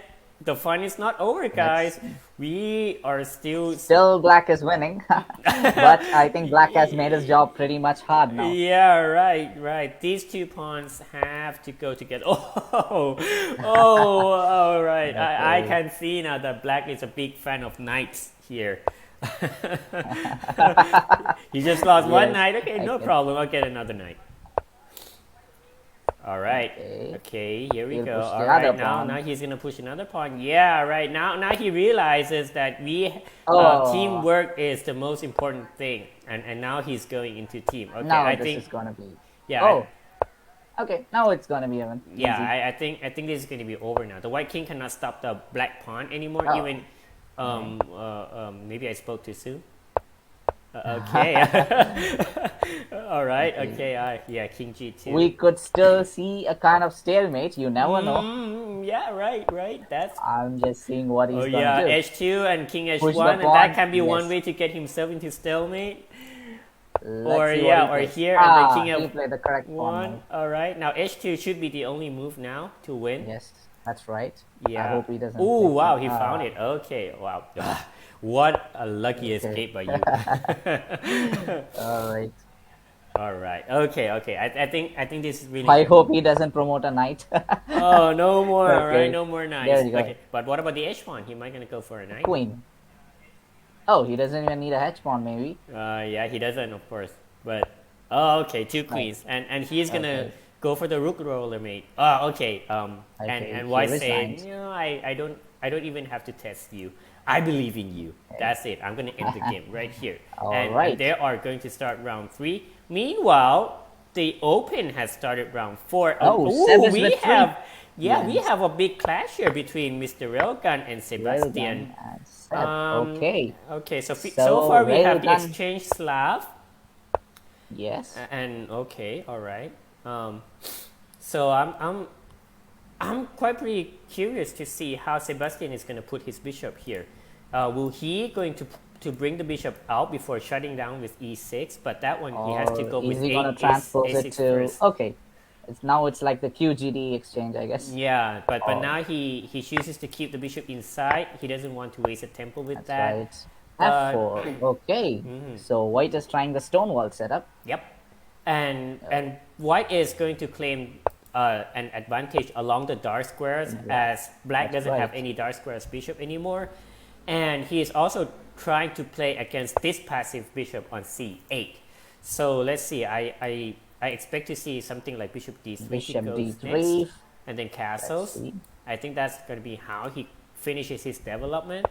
The fun is not over, guys. Let's- We are still. Still, black is winning. But I think black has made his job pretty much hard now. Yeah, right, right. These two pawns have to go together. Oh, all right. I Okay. can see now that Black is a big fan of knights here. He just lost one Yes, knight. Okay, I no can- problem. I'll get another knight. All right. Okay. Okay, here we He'll go. push the All right, other now pawn. he's gonna push another pawn. Yeah, right. Now he realizes that Oh. teamwork is the most important thing, and now he's going into team. Okay, Now I this think is gonna be. yeah. Oh. Okay, now it's gonna be even. Yeah, Easy. I think this is going to be over now. The white king cannot stop the black pawn anymore. Oh. Even maybe I spoke too soon. Okay. All right. Okay. Yeah. King G2. We could still see a kind of stalemate. You never know. Yeah. Right. That's. I'm just seeing what he's Oh gonna yeah. do. H2 and King Push the H1, and pawn, that can be one yes. way to get himself into stalemate. Let's Or see what yeah, he or plays. here and the King he of played the correct pawn. one. All right. Now H2 should be the only move now to win. Yes, that's right. Yeah. I hope he doesn't. Oh take wow, it. he found it. Okay, wow. What a lucky Okay. escape by you. All right. All right. Okay. I think this is really. I hope he doesn't promote a knight. Oh, no more. All Okay. right, no more knights. There you go. Okay, but what about the H pawn? He might gonna go for a knight. Queen. Oh, he doesn't even need a hedge pawn, maybe. Yeah, he doesn't, of course. But okay, two queens, and he's gonna Okay. go for the rook roller, mate. Oh, okay. Okay, And he White saying, resigned. you know, I don't even have to test you. I believe in you. That's it. I'm gonna end the game right here. All and right. they are going to start round 3. Meanwhile, the Open has started round 4. Oh, Ooh, Seb is we with have three. we Yes. have a big clash here between Mr. Railgun and Sebastian. Railgun and Seb. Okay. Okay, so So, far we have the Railgun- exchange Slav. Yes. And okay, all right. So I'm quite pretty curious to see how Sebastian is going to put his bishop here. Will he going to bring the bishop out before shutting down with e6? But that one he has to go Or with is he gonna transpose it to? first. Okay. It's like the QGD exchange, I guess. Yeah, but Oh. now he chooses to keep the bishop inside. He doesn't want to waste a tempo with That's that. right. F4. Okay. So white is trying the stonewall setup. Yep. And white is going to claim an advantage along the dark squares as black That's doesn't have right. any dark squares bishop anymore. And he is also trying to play against this passive bishop on c8. So let's see. I expect to see something like bishop d3. Bishop goes D3. next, and then Let's castles. see. I think that's going to be how he finishes his development.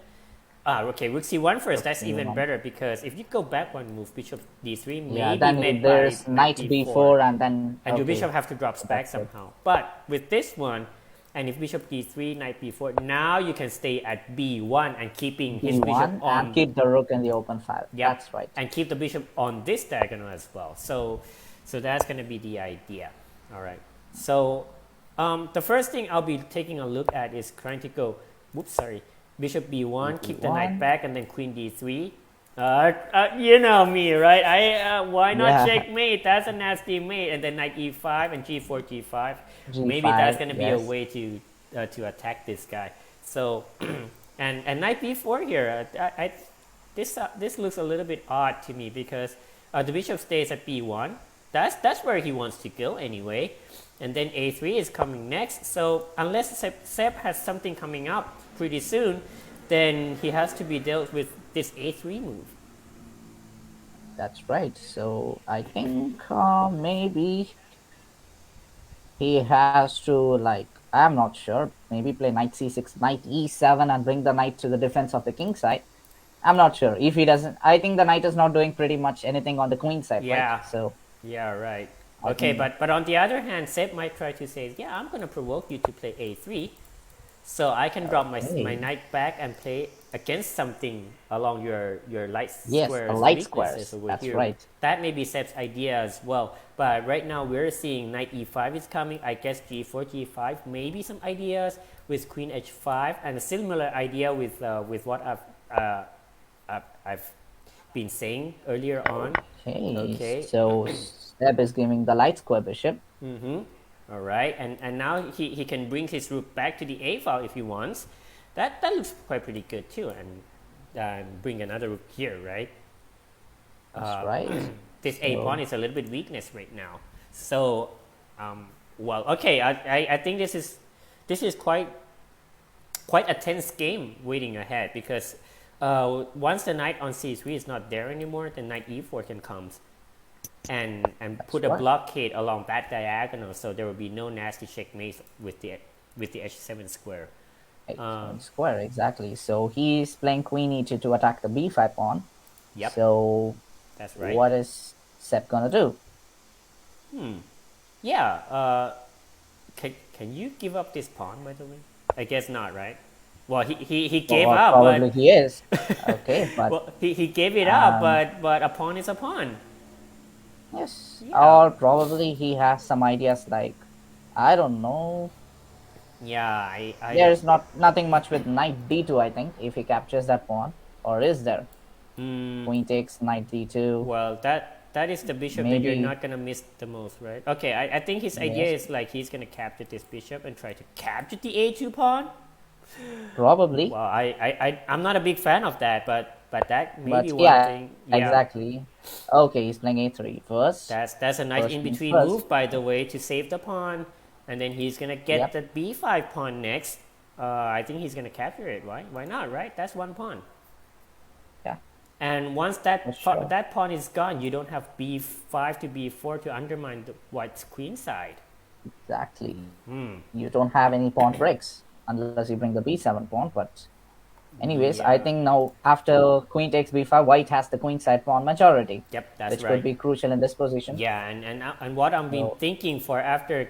Okay, rook c1 first. That's even better because if you go back one move, bishop d3 Yeah, may be then met by there's knight knight b4, b4 and then and your okay, bishop have to drop back that's good. somehow. But with this one, and if bishop d3, knight b4, now you can stay at b1 and keeping his bishop b1 and on. keep the rook in the open file. Yep, That's right. and keep the bishop on this diagonal as well. So that's going to be the idea. All right. So the first thing I'll be taking a look at is trying to go. Whoops, sorry. Bishop b1, keep the knight back, and then queen d3. You know me, right? Why not Yeah. checkmate? That's a nasty mate, and then knight e5 and g4, g5. G5, Maybe that's going to be a yes. way to attack this guy. So and knight b4 here. This looks a little bit odd to me because the bishop stays at b1. That's where he wants to go anyway, and then a3 is coming next. So unless Sep has something coming up pretty soon, then he has to be dealt with this a3 move. That's right. So I think maybe he has to, like, I'm not sure, maybe play knight c6, knight e7 and bring the knight to the defense of the king side. I'm not sure. If he doesn't, I think the knight is not doing pretty much anything on the queen side, Yeah. right? So Yeah, right. I Okay, think- but on the other hand, Sep might try to say, yeah, I'm going to provoke you to play a3, so I can drop my knight back and play against something along your light Yes, squares. a light weaknesses squares. over That's here. right. That may be Sep's idea as well. But right now we're seeing knight e5 is coming. I guess g4, g5, maybe some ideas with queen h5, and a similar idea with what I've been saying earlier on. okay. So Seb is giving the light square bishop. All right, and now he can bring his rook back to the a file if he wants. That looks quite pretty good too, and bring another rook here, right? That's right. This a pawn is a little bit weakness right now. So, well, okay, I think this is quite a tense game waiting ahead because once the knight on c3 is not there anymore, then knight e4 can come and put a blockade along that diagonal, so there will be no nasty checkmates with the h7 square. Square, exactly. So he's playing queen e2 to attack the b5 pawn. Yep. So that's right. What is Sep gonna do? Yeah. Can you give up this pawn, by the way? I guess not, right? Well, he gave up, probably but he is. Okay, but well, he gave it up, but a pawn is a pawn. yes, Yeah. or probably he has some ideas like, I don't know. Yeah, There's nothing much with knight d2. I think if he captures that pawn, or is there? Queen takes knight d2. Well, that is the bishop that you're not gonna miss the most, right? Okay, I think his idea is like he's gonna capture this bishop and try to capture the a2 pawn. Probably. Well, I'm not a big fan of that, but that may be one yeah, thing. Yeah, exactly. Okay, he's playing a3 first. That's a nice First in things between first. move, by the way, to save the pawn, and then he's gonna get the b5 pawn next. I think he's gonna capture it. Why not? Right? That's one pawn. Yeah. And once that sure. that pawn is gone, you don't have b5 to b4 to undermine the white's queen side. Exactly. You don't have any pawn breaks unless you bring the b7 pawn. But anyways, I think now after queen takes b5, white has the queen side pawn majority. Yep, that's which right. could be crucial in this position. Yeah, and what I've been thinking for after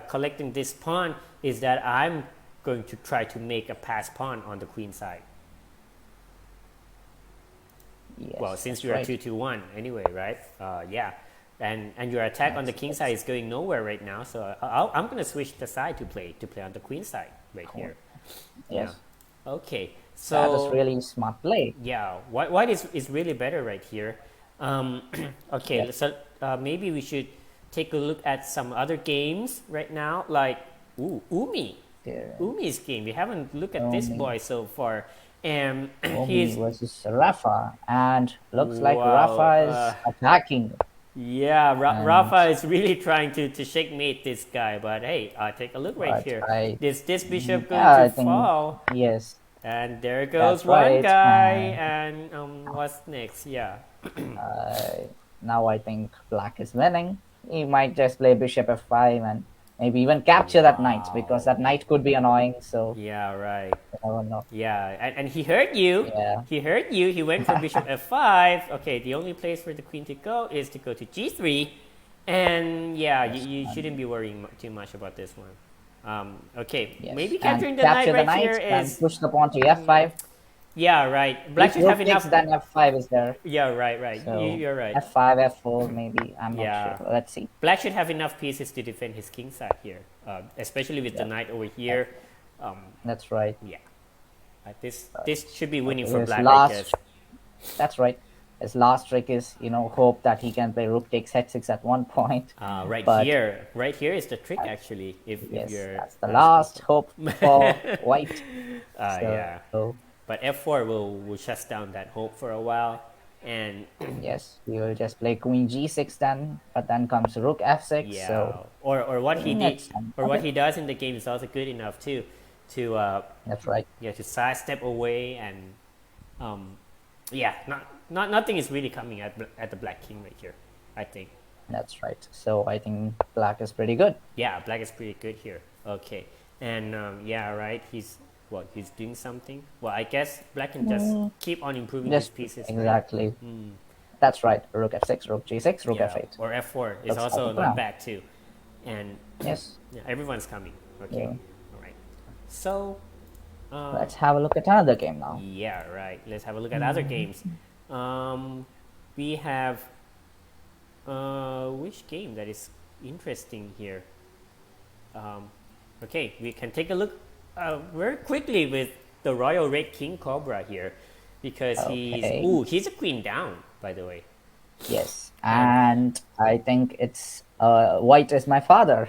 collecting this pawn is that I'm going to try to make a pass pawn on the queen side. Yes, well, since you're right. a 2-2-1 anyway, right? Yeah, and your attack on the king side is going nowhere right now, so I'm going to switch the side to play on the queen side right here. Yes. Yeah. Okay, so That is really smart play. yeah, white is really better right here. Okay, so maybe we should take a look at some other games right now, like Umi. Yeah. Umi's game. We haven't looked at this boy so far. Omi He's versus Rafa, and looks like Wow, Rafa is attacking. yeah, Rafa is really trying to checkmate this guy, but hey, take a look right But here. This bishop going I to think- fall, Yes. and there goes That's one right, guy, and what's next? Yeah. Now I think black is winning. He might just play bishop f5 and Maybe even capture that knight, because Wow. that knight could be annoying. So Yeah, right. I don't know. Yeah, and he heard you. Yeah, He heard you. He went for bishop f5. Okay, the only place for the queen to go is to go to g3. And yeah, yes, you shouldn't be worrying too much about this one. Okay, yes, maybe and capturing the knight capture the right here knight and is. push the pawn to f5. Yeah, right. Black If should have rook takes, enough. then f5 is there. Yeah, right, right. So You're right. f5, f4, maybe. I'm not sure. Yeah. Let's see. Black should have enough pieces to defend his king side here, especially with the Yeah, knight over that- here. Um, that's right. yeah, this should be winning Okay, for his Black, I guess. last, that's right. His last trick is, hope that he can play rook takes h6 at one point. But Right here is the trick actually. If yes, you're that's the last hope for white. yeah, So but f4 will shut down that hope for a while, and yes, we will just play queen g6 then, but then comes rook f6. yeah, So or what he did, next or what okay, he does in the game is also good enough too, to that's right. yeah, to sidestep away and yeah, nothing is really coming at the black king right here, I think. That's right. So I think black is pretty good. Yeah, black is pretty good here. Okay, and yeah, right. He's doing something. Well, I guess black can just keep on improving his Just pieces. exactly. That's right. Rook f6, rook g6, rook Yeah, f8. or f4 is Let's also have it not now. bad too, and Yes. yeah, everyone's coming. Okay, Yeah. all right. So Let's have a look at another game now. yeah, right. Let's have a look at other games. We have which game that is interesting here? Okay, we can take a look very quickly with the Royal Red King Cobra here, because Okay. he's a queen down, by the way. Yes. And I think it's white is my father.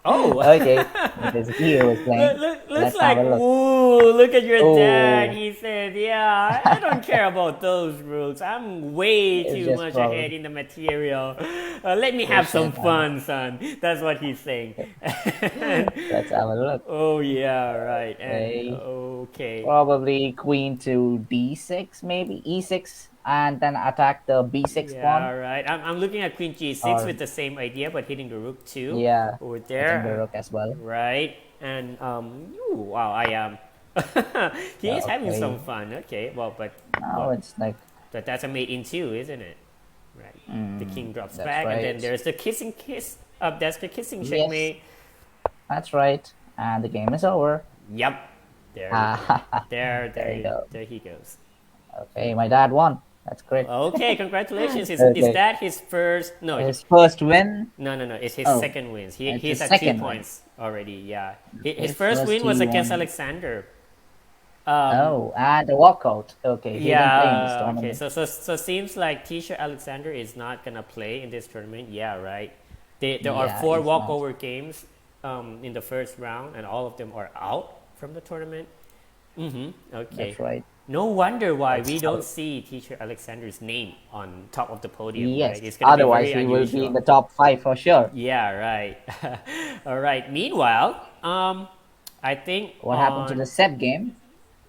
Oh, Okay. Because he was playing. looks Let's like, have a look. ooh, look at your dad. Oh, He said, yeah, I don't care about those rules. I'm way it's too just much probably ahead in the material. Let me have some fun, son. That's what he's saying. let's have a look. Oh, yeah, right. And Okay. okay. Probably queen to d6, maybe e6, and then attack the b6 Yeah, pawn. right. I'm looking at queen g6 Or with the same idea, but hitting the rook too yeah, over hitting the there. rook as well. Right. And ooh, wow, I am. He is having Okay. some fun. Okay, Now it's like that's a mate in two, isn't it? Right. The king drops that's back, and then right. there's the kissing kiss. That's the kissing Yes, checkmate. that's right. And the game is over. Yep. There, Ah, there you go. there he goes. Okay, my dad won. That's great. Okay, congratulations. Is Okay. that his first? No, His first win. no. It's his Oh, second wins. it's He's his at 2 second win. points already. Yeah. His Okay, first win was he against won. Alexander. Oh, and a walkout. Okay, he didn't play in this Yeah. Okay. tournament. So seems like Tisha Alexander is not gonna play in this tournament. Yeah. Right. There are Yeah, 4 he's not. walkover games in the first round, and all of them are out from the tournament. Okay. That's right. No wonder why That's we how- don't see Teacher Alexander's name on top of the podium. Yes. Right? It's gonna be Otherwise, very he will be in unusual. the top 5 for sure. Yeah, right. All right. Meanwhile, I think What happened to the Seb game?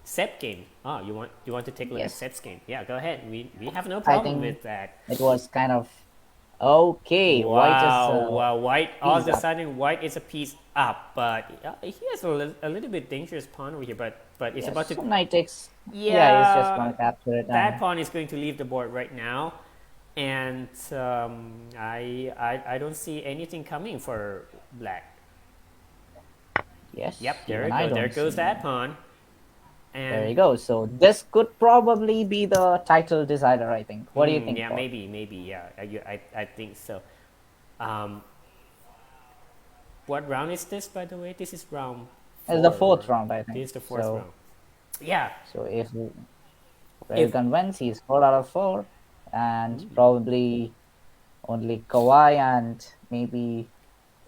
Sep game. Oh, you want to take a look at Yes. Sep's game? Yeah, go ahead. We have no I problem think with that. it was kind of okay. Wow, White. All of piece a up. sudden, White is a piece up, but he has a little bit dangerous pawn over here. But it's Yes, about to. so knight takes. Yeah, Yeah, he's just gonna capture it. that And, pawn is going to leave the board right now, and I don't see anything coming for Black. yes. Yep, there even you I go. don't There goes see- that pawn. There you And go. So this could probably be the title decider. I think. What do you think? yeah, Paul? maybe. Yeah, I think so. Um, what round is this, by the way? This is round. It's the 4. fourth round, I think. This is the fourth so, round. Yeah. So if Railgun wins, he's 4 out of 4, and probably only Kawhi and maybe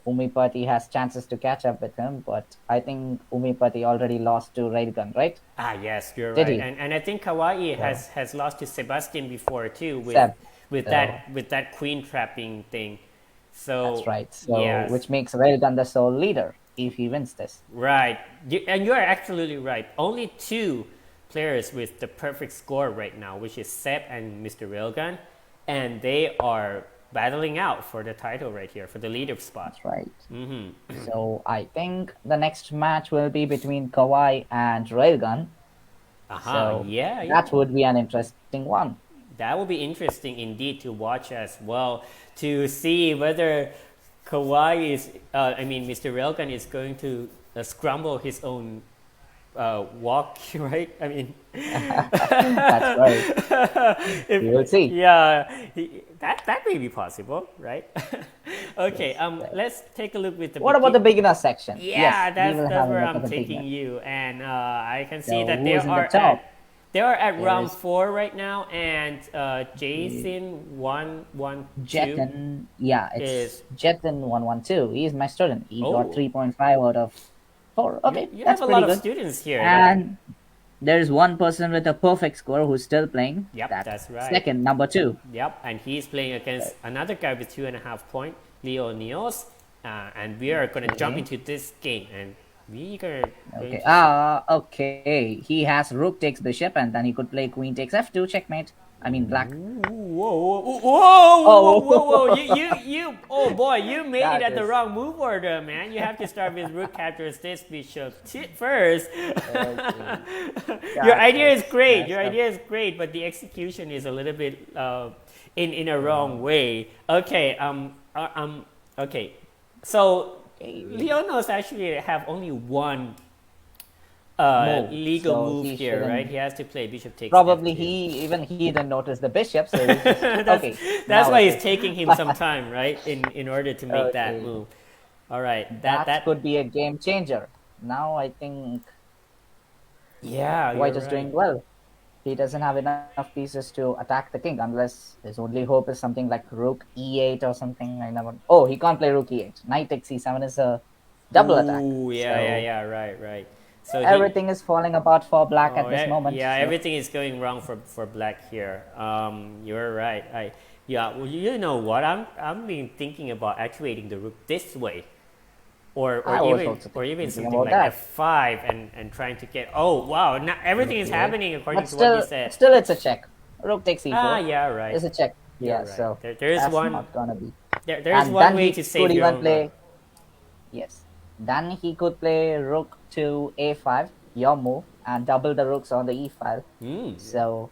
Umipati has chances to catch up with him. But I think Umipati already lost to Railgun, right? Ah, yes, you're Did right. he? And I think Kawaii has lost to Sebastian before too with Seb. with So- that queen trapping thing. So That's right. So yes. which makes Railgun the sole leader if he wins this. Right. And you are absolutely right. Only 2 players with the perfect score right now, which is Seb and Mr. Railgun, and they are battling out for the title right here, for the leader spot. That's right. Mm-hmm. So I think the next match will be between Kawhi and Railgun. So Yeah, that would be an interesting one. that will be interesting indeed to watch as well, to see whether Kawhi is, Mr. Railgun is going to scramble his own walk, right? I mean, That's right. We will see. Yeah, that may be possible, right? Okay, Yes. let's take a look with the. What about the beginner section? Yeah, Yes, we will that's have a where look I'm at the taking beginner. you, and I can see So that who they is in the are top? at round There's 4 right now, and Jason 112 Jetin. Yeah, it's is. Jetin 112. He is my student. He Oh. got 3.5 out of 4. Okay, You that's have a pretty lot of good. students here. And there's one person with a perfect score who's still playing. Yep, that's right. Second, number 2. Yep, and he's playing against another guy with 2.5 point, Leo Neos, and we are gonna jump into this game, and we are going Okay. to Okay. He has rook takes bishop, and then he could play queen takes f2, checkmate. I mean black. Whoa! You! Oh boy, you made it That at the is- wrong move order, man. You have to start with rook captures this bishop first. Your idea is great. Your idea is great, but the execution is a little bit in a wrong way. Okay. Okay. So Leonos actually have only one legal so move he here, shouldn't- right? He has to play bishop takes. Probably F2. he didn't notice the bishop, so he's just, okay. That's now why it it's is. taking him some time, right? In order to make that Okay. move. All right. That could be a game changer. Now I think Yeah. White you're is right. doing well. He doesn't have enough pieces to attack the king unless his only hope is something like rook e8 or something. I never. Oh, he can't play rook e8. Knight takes e7 is a double attack. Ooh, yeah, So yeah. Right. So everything is falling apart for black at Oh, this moment. Yeah, so- everything is going wrong for black here. You're right. Well, you know what? I'm been thinking about actuating the rook this way, or I was even also thinking something about like that. f5 and trying to get. Oh wow! Now everything is Okay. happening according But to what you still, said. still it's a check. Rook takes e4. Yeah, right. It's a check. You're Yeah, right. so There is that's one. not gonna be. There's And one then way he to could save your even own play. rook. Yes. Then he could play rook to a5, your move, and double the rooks on the e file. So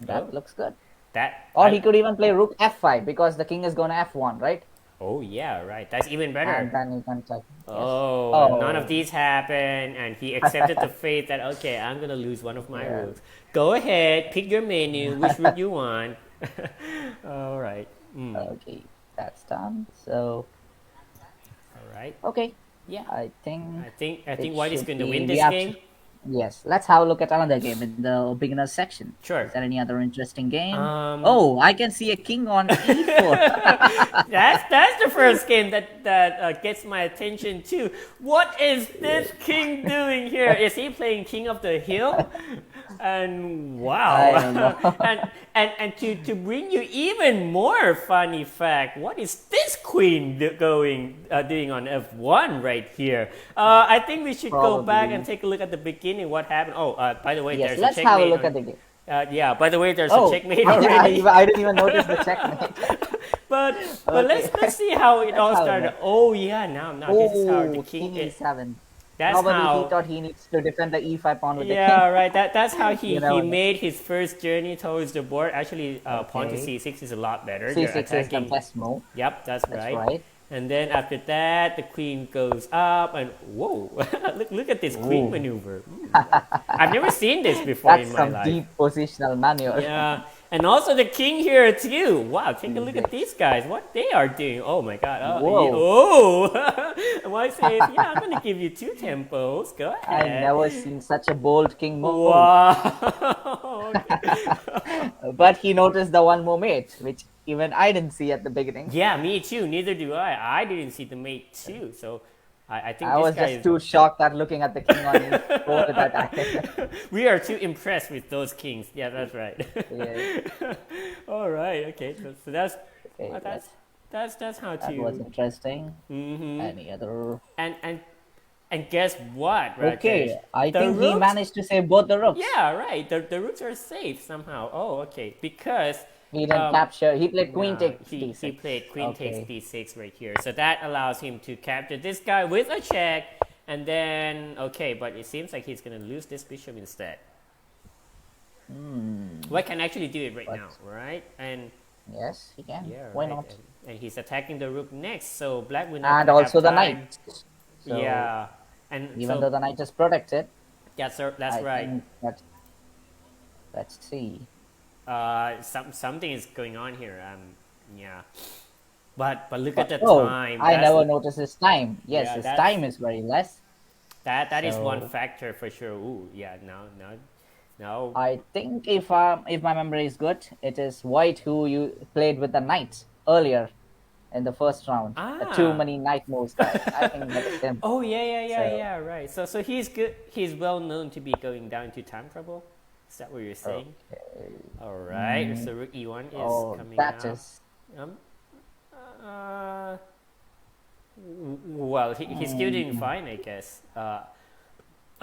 that Oh. looks good. That Or he could even play rook f5 because the king is going to f1, right? Oh yeah, right. That's even better. And then he can check. Yes. Oh, none of these happened, and he accepted the fate that okay, I'm gonna lose one of my Yeah. roots. Go ahead, pick your menu, which route you want. All right. Okay, that's done. So All right. okay, Yeah. I think I think it White is should going to be- win we this have game. yes. Let's have a look at another game in the beginners section. Sure. Is there any other interesting game? Um, Oh, I can see a king on e4. That's the first game that gets my attention too. What is this king doing here? Is he playing King of the Hill? And wow, I don't know. and to bring you even more funny fact, what is this queen doing on f1 right here? I think we should go back Probably. and take a look at the beginning. What happened? Oh, by the way, Yes, there's let's a have a checkmate look on- at the game. yeah, by the way, there's Oh, a checkmate already. I didn't even notice the checkmate. But Okay. let's see how it all Let's have a started. look. Oh yeah, now this is how the Oh, king king is. e7. That's Probably how. he thought he needs to defend the e5 pawn with the Yeah, king. right. That's how he You know, made his first journey towards the board. Actually, pawn to Okay. c6 is a lot better. You're c6 is the attacking. best move. Yep, that's That's right. right. And then after that, the queen goes up, and whoa! look at this queen Ooh. maneuver. I've never seen this before That's in my some life. deep positional maneuver. Yeah, and also the king here too. Wow, take a look at these guys. What they are doing. Oh my god. Whoa. White says, yeah, I'm gonna give you 2 tempos. Go I've ahead. never seen such a bold king move. Wow. But he noticed the one more mate, which even I didn't see at the beginning. Yeah, me too. Neither do I. I didn't see the mate too. So I think I this was guy just is. too shocked at looking at the king on e4 at that time. We are too impressed with those kings. Yeah, that's right. Yeah. All right. Okay. So that's Okay, that's how that to. was interesting. Mhm. Any other? And guess what, Rajesh? Okay, I The think he rooks- managed to save both the rooks. Yeah, right. The roots are safe somehow. Oh, okay. Because He didn't capture. He played queen takes he d6. played queen takes Okay. d6 right here. So that allows him to capture this guy with a check. And then, okay, but it seems like he's going to lose this bishop instead. White can actually do it right But now, right? And yes, he can. yeah, Why right. not? And he's attacking the rook next, so black will not And gonna have also the time. knight. So Yeah, and even so though the knight is protected, that's I right. think that let's see. Something is going on here. Yeah, but look at But the oh, time. I never noticed his time. Yes, Yeah, his time is very less. that is one So factor for sure. Ooh, yeah, now. I think if my memory is good, it is White who you played with the knight earlier in the first round. The too Ah, many knight moves guy. I think that is him. oh so So right. So he's good. He's well known to be going down to time trouble. Is that what you're saying? okay. All right. So rook e1 is Oh, coming that up. is Um, uh, well, he's still doing fine, I guess.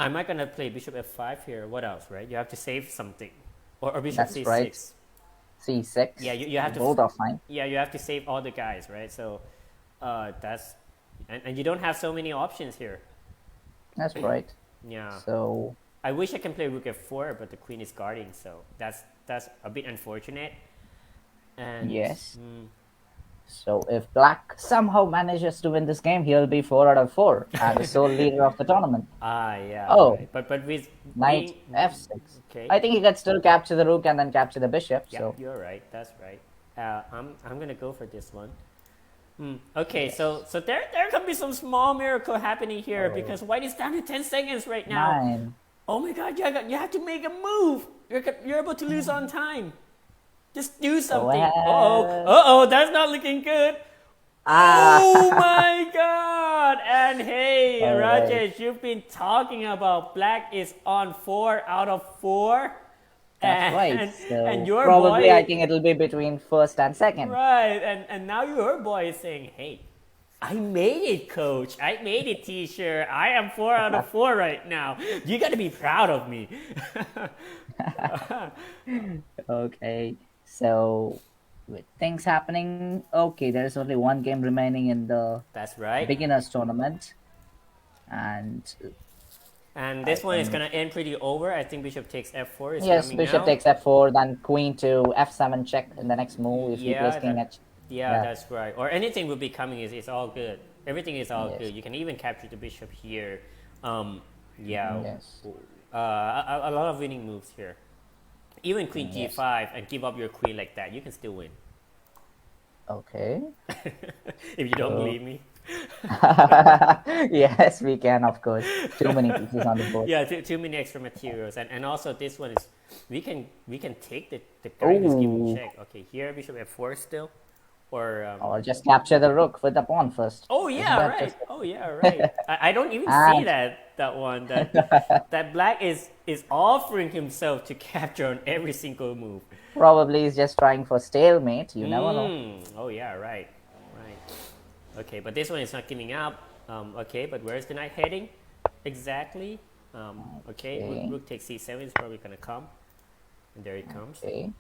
I'm not gonna play bishop f5 here. What else, right? You have to save something, or bishop that's right. c6. C6. Yeah, you have to. Both are fine. Yeah, you have to save all the guys, right? So, that's, and you don't have so many options here. That's right. Yeah, So I wish I can play rook f4, but the queen is guarding, so that's a bit unfortunate. And yes. So if Black somehow manages to win this game, he'll be 4 out of 4 and the sole leader of the tournament. yeah. Oh, Right. But with Knight f6. okay. I think he can still capture the rook and then capture the bishop. Yeah, So you're right. That's right. I'm gonna go for this one. Okay, yes. so there can be some small miracle happening here Oh. because White is down to 10 seconds right now. 9. Oh my God, you have to make a move. You're able to lose on time. Just do something. Well. That's not looking good. Ah. Oh my God! And hey, All right. Rajesh, you've been talking about Black is on 4 out of 4. That's right. So And your probably boy, I think it'll be between first and second. right? And now your boy is saying, "Hey, I made it, coach. I made it, T-shirt. I am 4 out of 4 right now. You got to be proud of me." Okay. So with things happening, okay, there's only one game remaining in the That's right. beginners tournament. And This one is gonna end pretty over. I think bishop takes f4 is yes, coming bishop out. takes f4, then queen to f7 check in the next move if he Yeah, plays king that- h. Yeah, that's right. Or anything will be coming. Is all good. Everything is all Yes. good. You can even capture the bishop here. Yeah. Yes. A lot of winning moves here. Even queen Yes. g5 and give up your queen like that, you can still win. Okay. If you don't believe me. Yes, we can, of course. Too many pieces on the board. Yeah, too many extra materials, and also this one is we can take the guy who's giving Ooh. check. Okay, here bishop f4 still, or Or just capture the rook with the pawn first. oh Isn't yeah, that right. just- Oh yeah, right. I don't even see And- that one that Black is offering himself to capture on every single move. Probably he's just trying for stalemate. You never know. Oh yeah, right. Okay, but this one is not giving up. Okay, but where is the knight heading? Exactly. Okay, Okay. rook takes c7 is probably gonna come, and there it comes. Okay.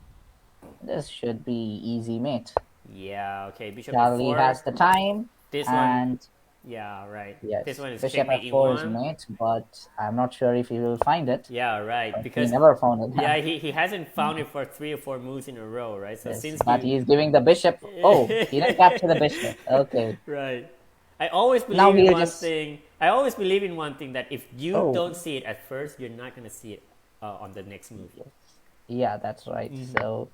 This should be easy, mate. Yeah. Okay, bishop Charlie f4. has the time. This one. And Yeah, right. yes, This one is bishop checkmate f4 is e1. mate, but I'm not sure if he will find it. Yeah, right. He Because never found it. yeah, he hasn't found it for 3 or 4 moves in a row, right? So Yes, since but he's giving the bishop. Oh, he didn't capture the bishop. Okay. right. I always Now believe in he'll one just- thing. I always believe in one thing that if you Oh. don't see it at first, you're not gonna see it on the next move. Yeah, that's right. So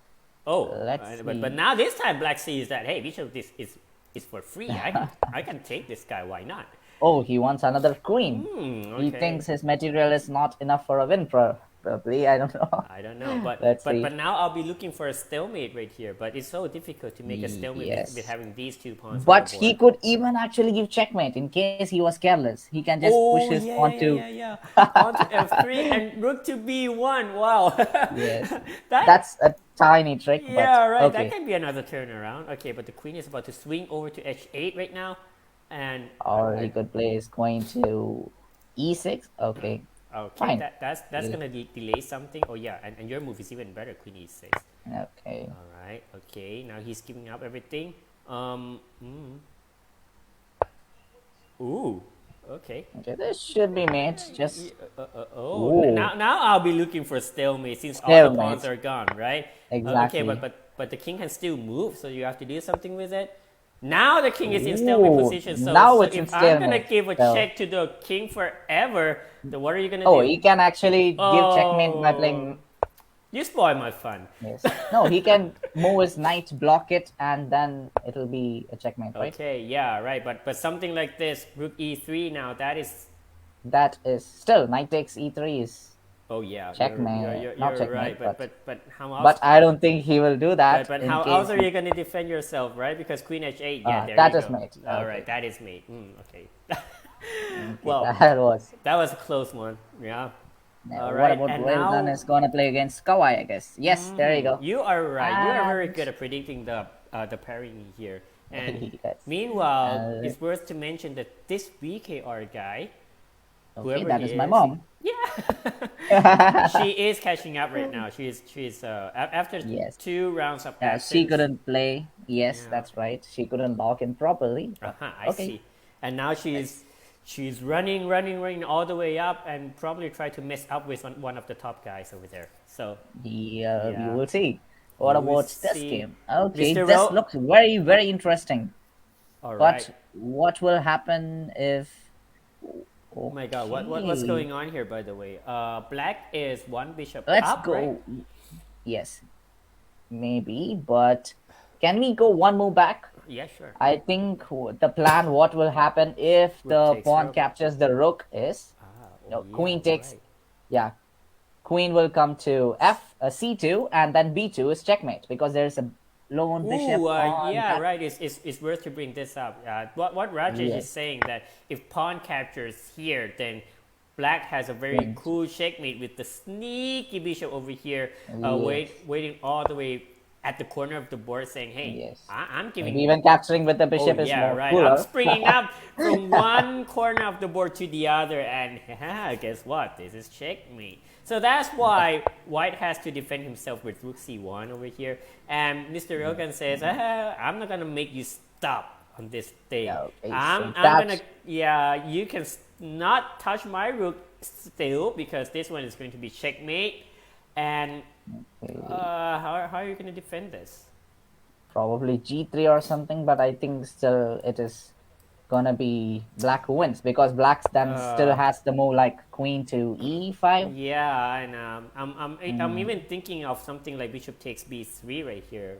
Oh, Let's but see. now this time Black sees that hey, bishop this is for free. I can take this guy. Why not? oh, he wants another queen. He Okay. thinks his material is not enough for a win, probably. I don't know. I don't know, but Let's see. but now I'll be looking for a stalemate right here. But it's so difficult to make a stalemate Yes. with having these 2 pawns. on But the he board. could even actually give checkmate in case he was careless. He can just push his pawn to. yeah. Onto f3 and rook to b1. Wow. Yes, That- that's a tiny trick. yeah, but, right. Okay. That can be another turnaround. Okay, but the queen is about to swing over to h8 right now, and Or he could play his queen to e6. Okay. Okay, Fine. that's Yeah. gonna delay something. Oh yeah, and your move is even better, Queen E6. Okay. All right. Okay. Now he's giving up everything. Ooh. Okay. Okay, this should be mate. Y- Just Oh, ooh, now I'll be looking for stalemate since all the pawns stalemate. are gone, right? Okay, Exactly. but the king can still move, so you have to do something with it. Now the king is in stalemate Ooh, position, now so it's in if I'm gonna stalemate. give a So, check to the king forever, then what are you gonna oh, do? he can actually give checkmate by Oh, playing. you spoil my fun. Yes. No, he can move his knight, block it, and then it'll be a checkmate, right? Okay, yeah, right, but something like this, rook e3 now, that is. That is still knight takes e3 is Oh yeah, checkmate, not you're right, checkmate, but how else? but I don't think he will do that But in how else case. are you going to defend yourself, right? Because queen h8, yeah, there That you is go. mate. All Okay. right, that is mate. Okay. Okay, Well, that was. that was a close one. Yeah. Now, All what right, about and Railgun now is gonna play against Kawhi, I guess. Yes, there you go. you are right. You are very And good at predicting the parrying here. And yes. meanwhile, Uh, it's worth to mention that this BKR guy, okay, whoever that he is my is, mom. she is catching up right now. She's after Yes. 2 rounds of She absence. couldn't play. Yes, Yeah. that's right. She couldn't log in properly. But I okay. see. And now she's running all the way up and probably try to mess up with one of the top guys over there. So We yeah, will see. What you will about this see, game? Okay, Mr. this Ro. looks very, very interesting. All right. But what will happen if? Oh my God, what's Okay, going on here? By the way, black is one bishop let's up, right? go. Yes, maybe, but can we go one move back? Yeah, sure. I think the plan, what will happen if Rook the takes pawn rook. captures the rook is, Oh yeah, queen takes, right. yeah, queen will come to c2, and then b2 is checkmate because there's a lone bishop Ooh, on yeah, that. right. It's worth to bring this up. What Rajesh is Yes, saying that if pawn captures here, then black has a very queen. cool checkmate with the sneaky bishop over here, Yes, waiting all the way at the corner of the board, saying, "Hey, yes. I'm Maybe giving." even capturing with the Oh bishop is yeah, more right. I'm cooler. springing up from one corner of the board to the other, and guess what? This is checkmate. So that's why White has to defend himself with Rook C1 over here. And Mr. Rogan says, "I'm not gonna make you stop on this thing. Okay, so I'm gonna, that's yeah, you can not touch my Rook still because this one is going to be checkmate. And how are you gonna defend this?" probably g3 or something, but I think still it is gonna be black who wins because black then still has the move like queen to e5. Yeah, and I'm even thinking of something like bishop takes b3 right here.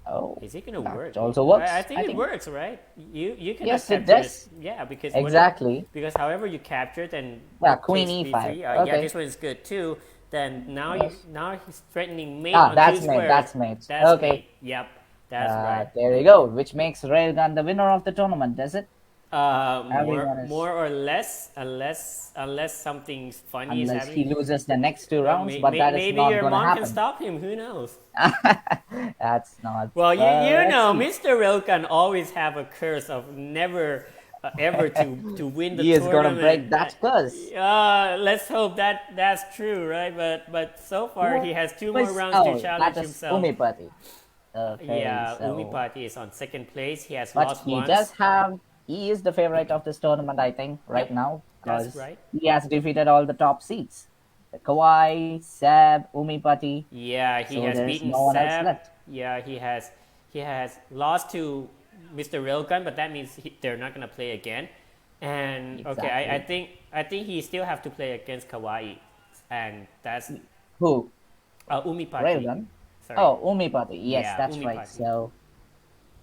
Oh, Is it gonna that work? also I works. think I it think works, right? You cannot yes, it capture this. does. Yeah, because Exactly. because however you capture it, then Yeah, rook queen takes e5. b3. Yeah, Okay. this one is good too. Then Yes. now he's threatening mate Ah, on two that's mate. squares. That's mate. That's Okay. mate. Yep, that's right. There you go. Which makes Railgun the winner of the tournament, does it? Everyone is, More or less, unless something funny is unless he happening. loses the next two rounds, but that is Maybe not your gonna mom can happen. stop him. Who knows? That's not. Well, you Let's know, see. Mr. Real can always have a curse of never ever to win the He is gonna tournament. break that curse. Let's hope that's true, right? But so far he has two more rounds to challenge that is himself. Umipati. Okay, Yeah, so Umipati is on second place. He has but lost he once. does have. He is the favorite of this tournament, I think, right Yep, now, that's because right. he has defeated all the top seeds. The Kawhi, Seb, Umipati. Yeah, he So has there is beaten no one else Seb. left. Yeah, he has lost to Mr. Railgun, but that means they're not gonna play again. And okay, Exactly. I think he still have to play against Kawaii, and that's Who? Umipati. Railgun. Sorry. Oh, Umipati. Yes, Yeah, that's right. Umipati. So,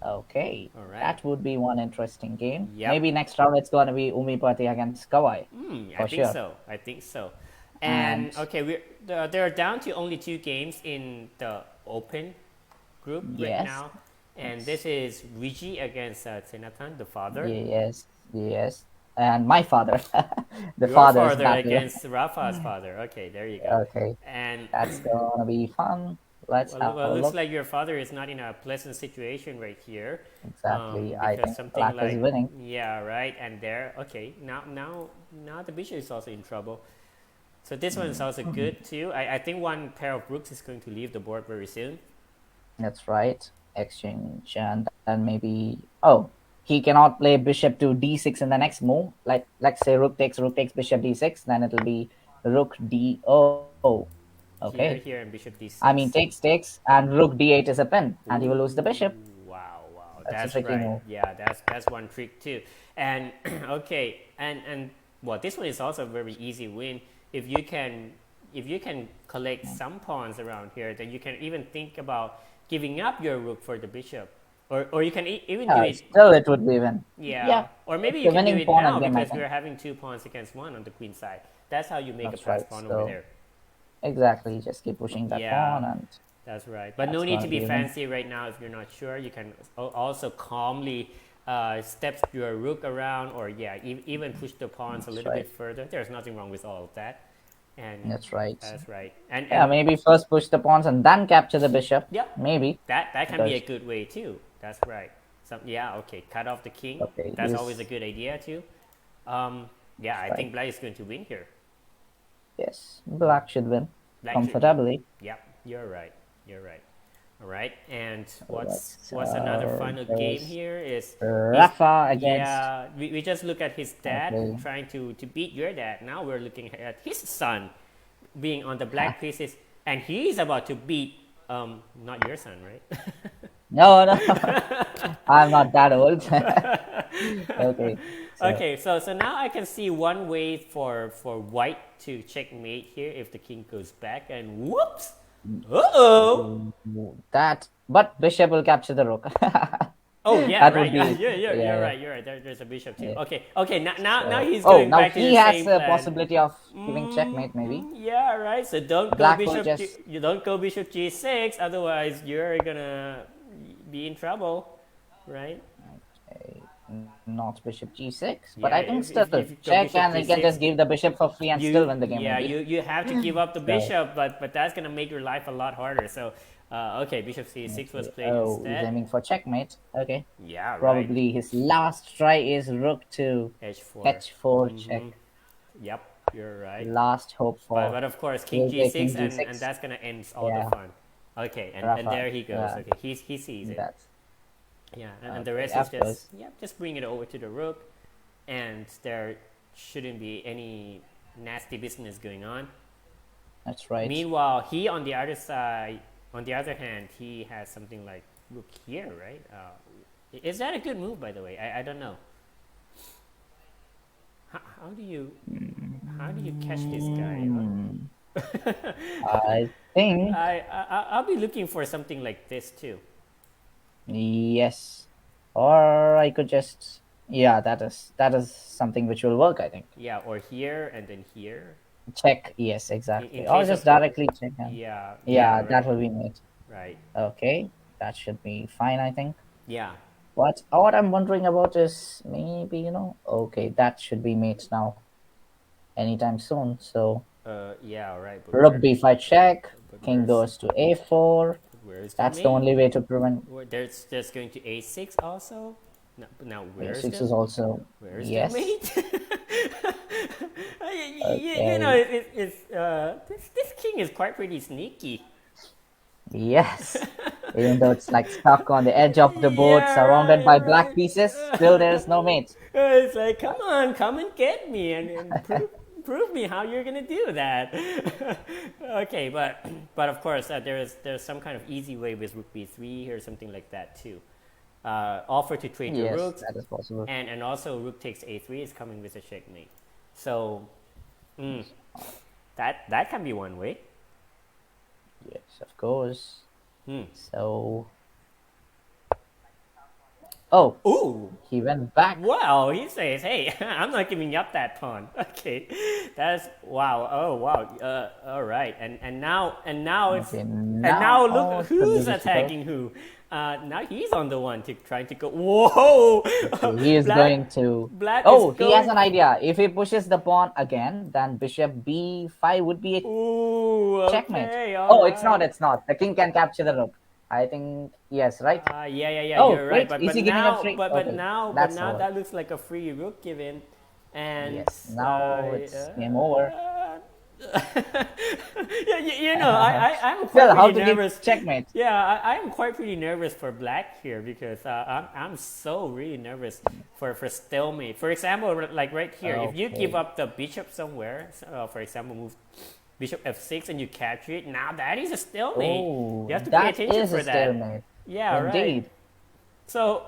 okay, All right. that would be one interesting game. Yep. Maybe next round it's gonna be Umipati against Kawhi. I For think sure. so. I think so. And And okay, they're down to only 2 games in the open group right yes, now, and this is Riji against Tsenatan, the father. yes, yes. And my father, the Your father's father battle. against Rafa's father. Okay, there you go. Okay, And that's gonna be fun. Let's have well, a looks look. like your father is not in a pleasant situation right here. Exactly. I Because think something Black like is winning. yeah, right. And there, okay, now the bishop is also in trouble. So this one is also good too. I think one pair of rooks is going to leave the board very soon. That's right. Exchange, and then maybe. Oh, he cannot play bishop to d6 in the next move. Like, let's say rook takes bishop d6, then it'll be rook d. Oh, okay. Here, and bishop I mean, d6. takes, and rook d8 is a pin, and he will lose the bishop. Wow, wow, That's a that's tricky right. move. Yeah, that's one trick too. And okay, and well, this one is also a very easy win. If you can collect some pawns around here, then you can even think about giving up your rook for the bishop, or you can even do it. Still, it would be win. Yeah, or maybe it's you a can do winning it pawn now again, I because think. we're having 2 pawns against 1 on the queen side. That's how you make That's a pass right, pawn so- over there. Exactly. Just keep pushing that Yeah. pawn, and That's right. But no That's need gonna to be be a win. fancy right now if you're not sure. You can also calmly step your rook around, or even push the pawns a That's little right. bit further. There's nothing wrong with all of that. And that's right. that's right. And Yeah, maybe first push the pawns and then capture the bishop. Yep. Maybe. that can be a Because- good way too. That's right. Okay. Cut off the king. Okay, That's yes. always a good idea too. I think black is going to win here. Yes, black should win Black should- comfortably. Yep, you're right. You're right. All right, and Let's, what's another fun there's game here is Rafa against. yeah. We just look at his dad Okay. trying to beat your dad. Now we're looking at his son being on the black pieces, and he's about to beat not your son, right? No, no, I'm not that old. Okay. Okay, so now I can see one way for white to checkmate here if the king goes back, and whoops, But bishop will capture the rook. Oh yeah, That would right. be- You're yeah. right. You're right. There's a bishop too. Yeah. Okay. Now he's Oh, going now back to he the has same the plan. possibility of giving checkmate, maybe. Yeah, right. So don't Black go will bishop. just- You don't go bishop g6. Otherwise, you're gonna be in trouble, right? Okay. Not bishop g6, but Yeah, I think if- still if you go check, bishop and he can g6, just give the bishop for free and still win the game. Yeah, maybe. you have to give up the So- bishop, but that's gonna make your life a lot harder. So, okay, bishop c6 was played Oh, he's instead. aiming for checkmate. Okay. Yeah, right. Probably his last try is rook to h4. h4 check. Yep, you're right. Last hope for. But of course, king He'll take g6, king and g6. that's gonna end all Yeah. the fun. Okay, and Rafa, there he goes. yeah. Okay, he sees it. That. Yeah, and the Okay, rest after is just bring it over to the rook, and there shouldn't be any nasty business going on. That's right. Meanwhile, he on the other side, on the other hand, he has something like rook here, right? Is that a good move, by the way? I don't know. How do you catch this guy? I think I'll be looking for something like this too. yes, or I could just that is something which will work. I think Yeah, or here and then here. check. Yes, exactly. In Or case just of- directly check. Yeah. That will be made. Right. Okay, that should be fine. I think. Yeah. What I'm wondering about is maybe okay, that should be made now, anytime soon. So Yeah. Right. But rook b5 check, but king where's- goes to a4. Where's That's mate? the only way to prevent. There's just going to a6 also. No, now where's a6 the is also where's yes. the mate? This king is quite pretty sneaky. Yes. Even though it's like stuck on the edge of the board, Yeah, surrounded by right, black right. pieces, still there is no mate. It's like, come on, come and get me and prove me how you're gonna do that. Okay, but of course there's some kind of easy way with rook b3 or something like that too. Offer to trade your Yes, rooks, that is possible. and also rook takes a3 is coming with a checkmate. So that can be one way. Yes, of course. Hmm. So. Oh, Ooh. he went back. Wow, he says, "Hey, I'm not giving up that pawn." Okay, that's wow. Oh wow. All right, and now it's Okay, and now oh, look it's the who's biggest attacking who. Now he's on the one trying to go. Whoa! He is Black- going to. Black Oh, is he has going- an idea. If he pushes the pawn again, then bishop b5 would be a Ooh, okay, checkmate. all Oh, it's not. right. It's not. The king can capture the rook. I think yes, right? Yeah. Oh, you're right. wait, But is he giving now, a free? but Okay, now, that's but now all. that looks like a free rook given, and Yes, now it's game over. Yeah, I'm quite Still, how pretty to give nervous. checkmate? Yeah, I'm quite pretty nervous for black here because I'm so really nervous for stalemate. For example, like right here, if you give Okay. up the bishop somewhere, for example, move bishop f6 and you capture it, now that is a stalemate. Oh, You have to pay that attention is a for that. stalemate. Yeah, right. Indeed. So,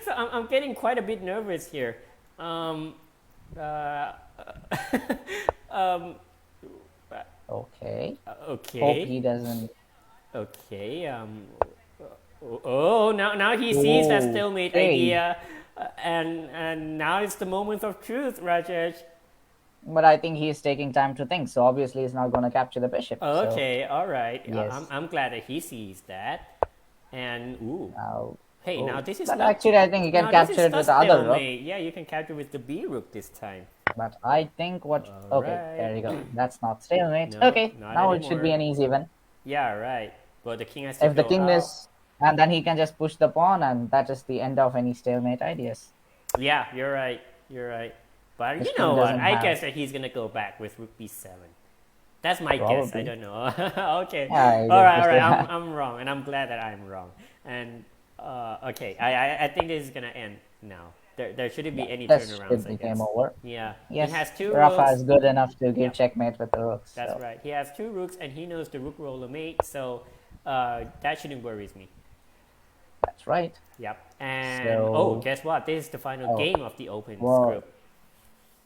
so I'm getting quite a bit nervous here. Um, uh, um, Hope okay, he doesn't. okay. Now he sees that stalemate Okay. idea, and now it's the moment of truth, Rajesh. But I think he's taking time to think, so obviously he's not going to capture the bishop. So, Okay, all right. I'm yes. I'm glad that he sees that. And ooh, Now, hey, now oh, this is but not. actually, I think he can Now this capture is it not with the other rook. stalemate. Yeah, you can capture with the B rook this time. But I think what. All Okay, right. there you go. That's not stalemate. No, Okay, not now it should be anymore. an easy win. Yeah, right. But the king has to If the go king out. is. And then he can just push the pawn, and that is the end of any stalemate ideas. Yeah, you're right. You're right. But His you know king what? doesn't I have. guess that he's gonna go back with rook b7. That's my guess. I Probably. don't know. Okay. Yeah, he All just right. All pushed right. it. I'm wrong, and I'm glad that I'm wrong. And okay, I think this is gonna end now. There shouldn't be Yeah, any this turnarounds, should I be game guess. over. Yeah. He Yes, has two Rafa rooks. is good enough to give Yep. checkmate with the rooks. That's So right. He has two rooks, and he knows the rook roller mate. So that shouldn't worry me. that's right. Yep. And oh, So, guess what? This is the final oh, game of the Opens well, group.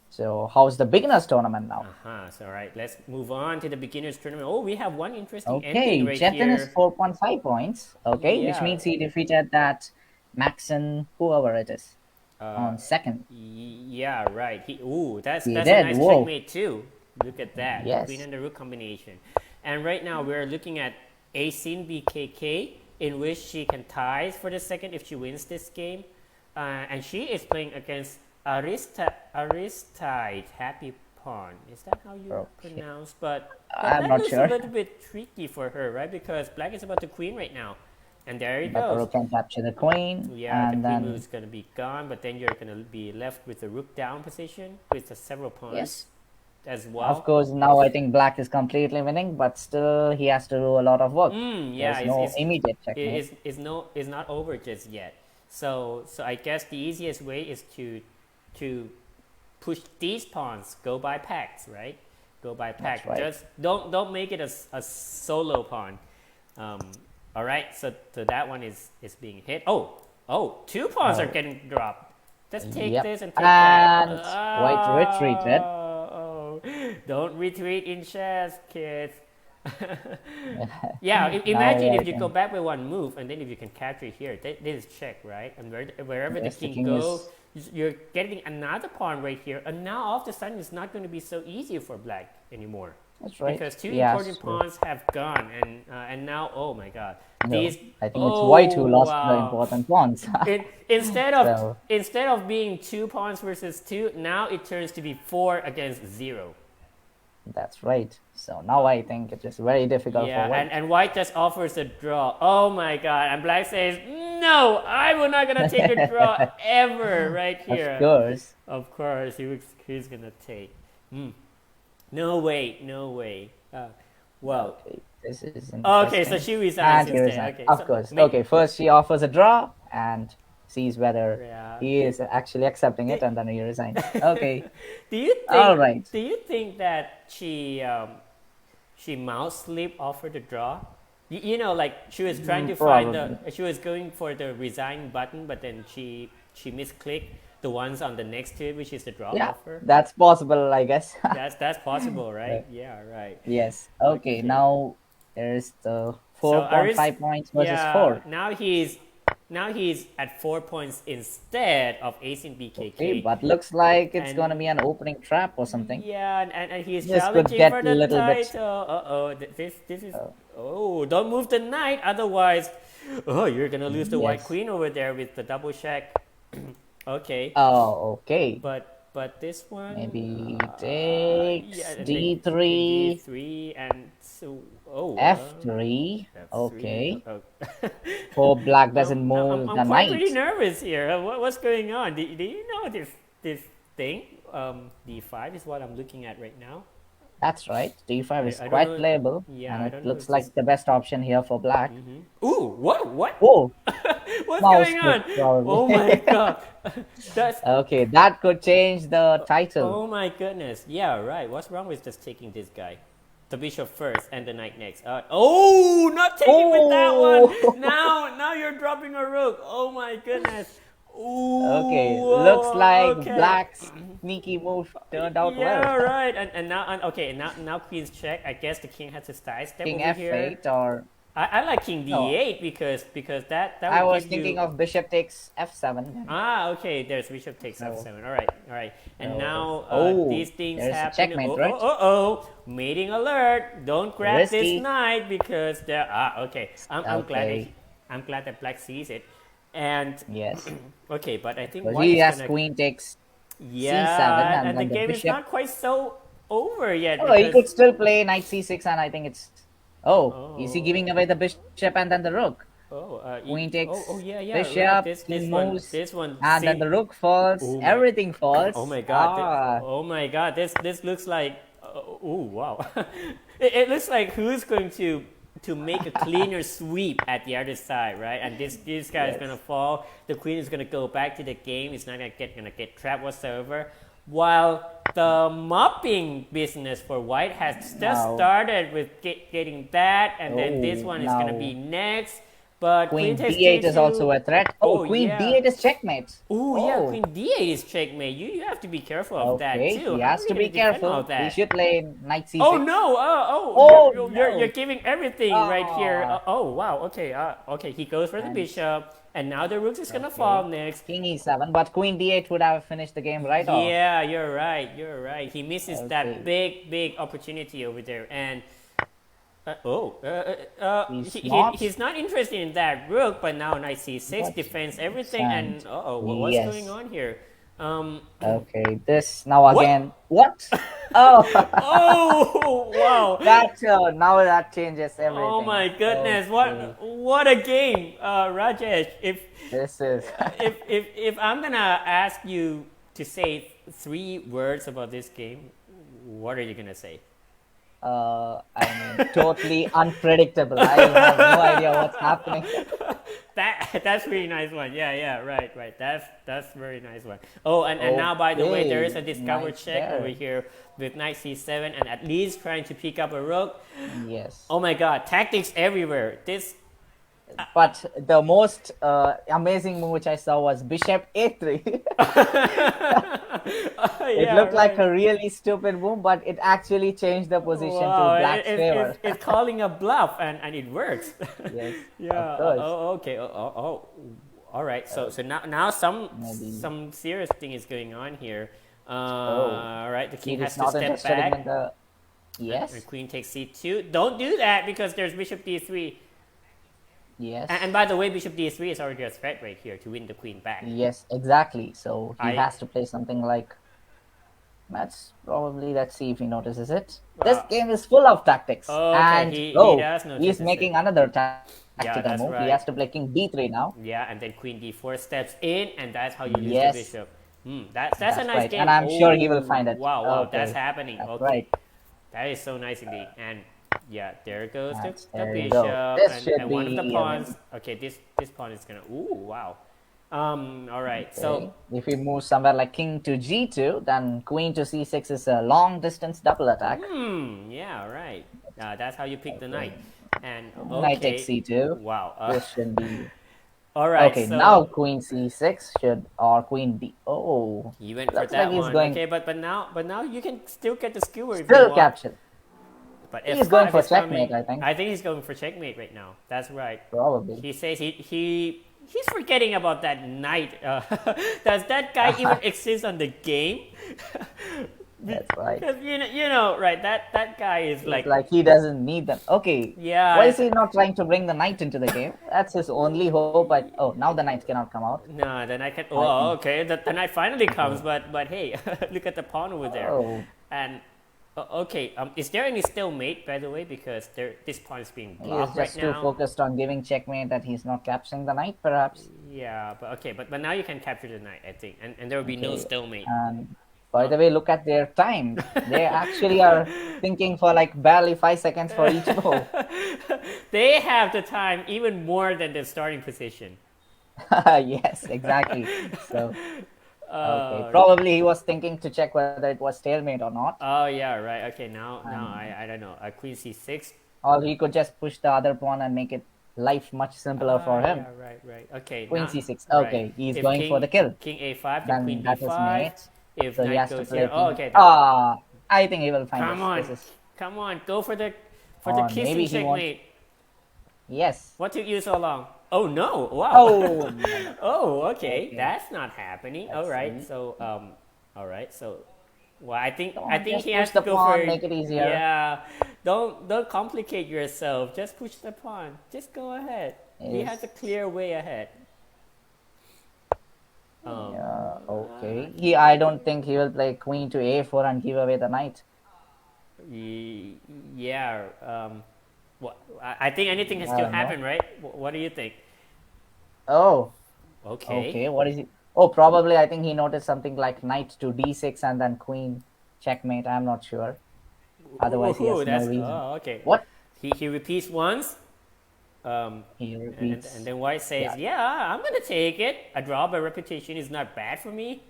so how's the beginners tournament now? So all right, let's move on to the beginners tournament. Oh, we have one interesting ending Okay, right Chetan is here. 4.5 points. Okay, which Yeah. means he defeated that Maxon, whoever it is, Uh, on second. yeah, right. He That's a did. nice Whoa. checkmate too. Look at that, the queen Yes. and the rook combination. And right now we're looking at Asin BKK, in which she can ties for the second if she wins this game, and she is playing against Aristide Happy Pawn. Is that how you Okay. pronounce? But I'm that not looks a sure. little bit tricky for her, right? Because black is about the queen right now, and there it But the goes. rook can capture the queen, Yeah, the and queen move then is going to be gone, but then you're going to be left with the rook down position with the several pawns yes, as of well. course, now I think black is completely winning, but still he has to do a lot of work. Yeah, There's no immediate checkmate. is not over just yet. So I guess the easiest way is to push these pawns, go by packs, right? Go by That's pack. right. Just don't make it a solo pawn. Um, all right, so that one is being hit. Two pawns are Oh, getting dropped. Just take yep. this and take that. And white retreated. Don't retreat in chess, kids. Yeah, Now imagine I if you go think back with one move and then if you can capture it here, this is check, right? And wherever the yes, the king king goes, is. you're getting another pawn right here. And now all of a sudden it's not going to be so easy for black anymore. That's right. Because two Yeah, important so pawns have gone, and now, oh my god, no, these, I think it's white who oh lost the wow, important pawns. So instead of being two pawns versus two, now it turns to be 4 against 0. that's right. So now I think it is very difficult for Yeah, white. and white just offers a draw. Oh my god, and black says, no, I will not gonna take a draw ever right Of here. course. Of course, he's gonna take. No way, no way. Well, Okay, this is okay, so interesting. she resigns And he instead. resigns. Okay, Of so course. Okay, first she offers a draw and sees whether yeah. he is actually accepting it, and then he resigns. Okay. Do you All think? right. Do you think that she mouse sleep offered the draw? Like she was trying to find Probably. she was going for the resign button, but then she misclicked the ones on the next to it, which is the draw Yeah, offer. that's possible, I guess. That's possible, right? Yeah, right. Yes. Okay, Okay. now there's the So Aris, 4.5 points versus yeah, 4. now he's at 4 points instead of ace in Okay, BKK, but looks like it's and gonna be an opening trap or something. yeah, and he's This could challenging get for a the little bit. title. This is. Uh, Oh, don't move the knight, otherwise, you're gonna lose the white yes. queen over there with the double check. Okay, Oh, okay. but this one. Maybe he takes Yeah, and then D3, D3 and so F3. F3. Okay. Oh. Hope black Now, doesn't now move I'm the quite pretty knight. nervous here. What's going on? Do you know this thing? D5 is what I'm looking at right now. That's right. D5 is I don't quite know. playable, Yeah, and I it don't know looks if like this. the best option here for black. Ooh, what? Oh, What's mouse going click on? probably. Oh my god. That's Okay, that could change the title. oh my goodness. Yeah, right. What's wrong with just taking this guy? The bishop first and the knight next. Oh, not taking with that one. Oh, Now you're dropping a rook. Oh my goodness. okay. Ooh, Looks like okay. black's sneaky move turned out well. Yeah, right. And now, okay, now queen's check. I guess the king has to sidestep King over here. F8 or I like king no? d8 because that I would was give thinking you of bishop takes F7 then. okay. There's bishop takes So, f7. All right. And so now oh, these things there's a happen. checkmate, right? Mating alert! Don't grab this Risky. knight because there. Okay. Okay. I'm glad that black sees it, and Yes. okay. But I think So white he is has gonna. queen takes C7 Yeah, and and the then the game is bishop. not quite so over yet Oh, he because could still play knight C6 and I think it's. Oh, is he giving oh away the bishop and then the rook? Queen oh takes yeah right. bishop, king moves, This one and then see the rook falls. oh my Everything oh falls. my god Ah, oh my god this looks like oh wow it looks like who's going to make a cleaner sweep at the other side, right? And this guy is yes. gonna fall. The queen is gonna go back to the game. It's not gonna get trapped whatsoever. While the mopping business for white has just Now, started with getting that, and then this oh, one is gonna be now next. But queen queen takes D8 is also g2. a threat. Oh, Oh queen yeah. D8 is checkmate. Oh yeah, Oh, queen d8 is checkmate. You have to be careful of that okay. too. He How are has we to gonna be defend all careful. of He that? should play knight Oh C6. no! Oh You're no. giving everything right here. Ah, Oh wow. Okay. Okay. He goes for the and bishop, and now the rook is gonna fall okay. next. King E7, but queen D8 would have finished the game right off. Yeah, you're right. You're right. He misses that Okay. big opportunity over there, and He's not. he's not interested in that rook. But now knight c6 But defends everything, and sand. what's going Yes. on here? Um, Okay. This now what? again. What? Oh, Oh wow! that now that changes Oh everything. my goodness! Okay. What a game, Rajesh. This is. If I'm gonna ask you to say 3 words about this game, what are you gonna say? I mean, totally unpredictable. I have no idea what's happening. That's really nice one. Right. That's very nice one. Oh, and now by the way, there is a Okay. discovered Nice check over there. here with knight c7 and at least trying to pick up a rook. Yes. Oh my god, tactics everywhere. This But the most amazing move which I saw was bishop a3. It yeah looked like right. a really stupid move, but it actually changed the position to Wow, black's favor. it's calling a bluff and it works. Yes, of Yeah. course. Okay. All right. So now Maybe. some serious thing is going on here. Oh, All right. The he king is has to not step interested in back, the. and Yes, queen takes c2. Don't do that because there's bishop d3. yes, And by the way, bishop d3 is already a threat right here to win the queen back. yes, exactly. So he I has to play something like. Let's probably let's see if he notices it. This game is full of tactics, okay. and He does he's notice it. making another Yeah, tactical that's move. He right. has to play king d3 now. Yeah, and then queen d4 steps in, and that's how you lose the Yes, bishop. That's a that's nice right, game. and I'm sure he will Oh, find it. wow, that's Okay, happening. that's Okay, right. that is so nice indeed. And yeah, there goes That's the there you bishop, go. This should and one of the be pawns. Okay, this pawn is gonna. Ooh, wow. All right. okay. So If we move somewhere like king to g2, then queen to c6 is a long distance double attack. yeah, right. That's how you pick the knight. And Knight takes okay, c2. wow. This should be All right. okay. Now So queen c6 should or queen d. Oh, you went for looks like that he's one. going Okay, but now you can still get the skewer if you still want. captured. But He's going f5 for is checkmate, coming. I think. I think he's going for checkmate right now. That's right. Probably. He says he's forgetting about that knight. Does that guy even exist on the game? That's right. Because you know, right? That guy is It's like he doesn't need them. Okay. yeah. Why is he not trying to bring the knight into the game? That's his only hope. But oh, now the knight cannot come out. No, then I can. I Oh, think. okay. The knight finally comes, but hey, look at the pawn over there. Oh, And okay, is there any stalemate by the way? Because this pawn is being he is blocked right just too now. focused on giving checkmate that he's not capturing the knight, perhaps. Yeah, but okay, but now you can capture the knight, I think, and there will be no Okay. stalemate. And By the way, look at their time. They actually are thinking for like barely 5 seconds for each move. They have the time even more than the starting position. Yes, exactly. So, okay. Probably he was thinking to check whether it was stalemate or not. Oh yeah, right. Okay, now And I don't know. Queen c6. or he could just push the other pawn and make it life much simpler for Yeah, him. right. Okay, Queen now c6. right. Okay, he's If going for the kill. king a5, then queen Then that is b5. mate. If So he knight has to goes play here, oh king. okay. I think he will find Come this. on, This is come on, go for the or kissing maybe he wants. checkmate. Yes. What took you so long? Oh no! Wow. Oh, no. Oh, okay. Okay. That's not happening. All Let's right. see. So all right. So well, I think Come I on, think just he push has the to go pawn, for make it easier. yeah. Don't complicate yourself. Just push the pawn. Just go ahead. He has a Yes. clear way ahead. Yeah, okay. I don't think he will play queen to a4 and give away the knight. Yeah. What I think anything can I still don't know. happen, right? What do you think? Oh, Okay. okay. What is it? Oh, probably I think he noticed something like knight to d6 and then queen checkmate. I'm not sure. Otherwise, he Ooh, has no that's reason. okay. What? He repeats once. He And repeats. then White says, Yeah. "Yeah, I'm gonna take it. A draw by reputation is not bad for me."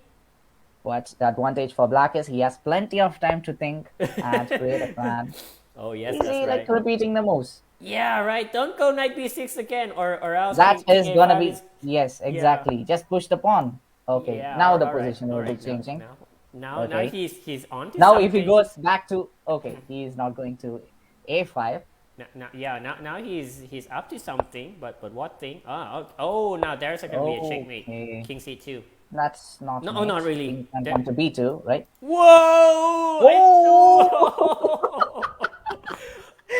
What the advantage for black is he has plenty of time to think and create a plan. Oh yes, that's Easy, like right. repeating the moves. Yeah, right. Don't go knight b6 again, or else That king is gonna a5 be is yes, yeah, exactly. Just push the pawn. Okay, yeah. now the All right, position all will be right. changing. Now Okay, he's on to now if he something. goes back to okay, he is not going to a5. Now he's up to something. But what thing? Oh, now there's gonna be a checkmate. Okay, King c2. that's not No, oh, not mate. really. King can come to b2, right? Whoa!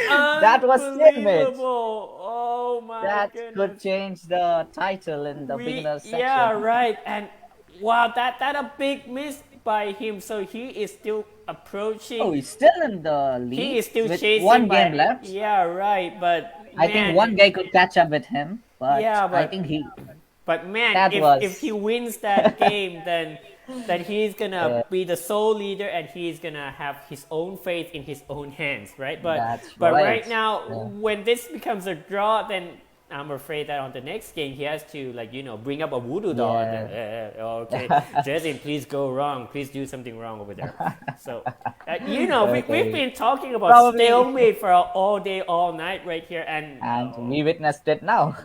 Oh, that was stalemate. Unbelievable! Oh my That could goodness! change the title in the beginners Yeah, section. right. And wow, that a big miss by him. So he is still Oh, approaching. he's still in the He lead is still with chasing one game by. left. Yeah, right. But I think man, one guy could catch up with him, but yeah, I think he but man, that if he was wins that game, then he's gonna uh, be the sole leader and he's gonna have his own fate in his own hands, right? that's But right. right now, Yeah. when this becomes a draw, then I'm afraid that on the next game he has to bring up a voodoo doll. And Yeah. then, okay, Jason, please go wrong. Please do something wrong over there. So we've Okay. been talking about Probably, stalemate for all day, all night right here, and and we witnessed it now.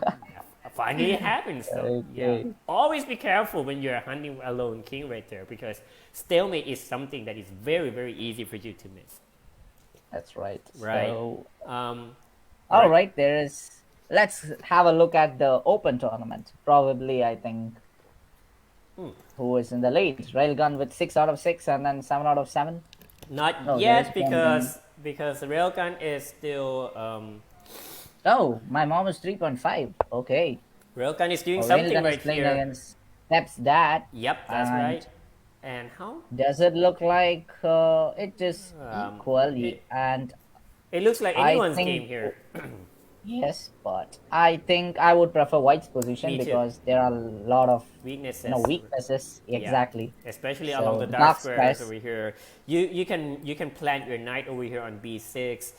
finally it happens though. Yeah. Okay. Always be careful when you're hunting a lone king right there because stalemate is something that is very, very easy for you to miss. That's right. Right. So, Um, all right, there is. Let's have a look at the open tournament. Probably, I think, who is in the lead? Railgun with 6 out of 6, and then 7 out of 7. not No, there is yet one game. because the railgun is still Oh, my mom is 3.5. Okay. railgun is doing Oh, something Railgun is right playing here. against Steps Dad. Yep, that's And right. And how? does it look like it is Um, equally? And It looks like I anyone's think game here. yes, but I think I would prefer White's position Me too. because there are a lot of Weaknesses. weaknesses. Yeah. Exactly. Especially So along the the dark dark squares squares- over here. You can plant your knight over here on b6.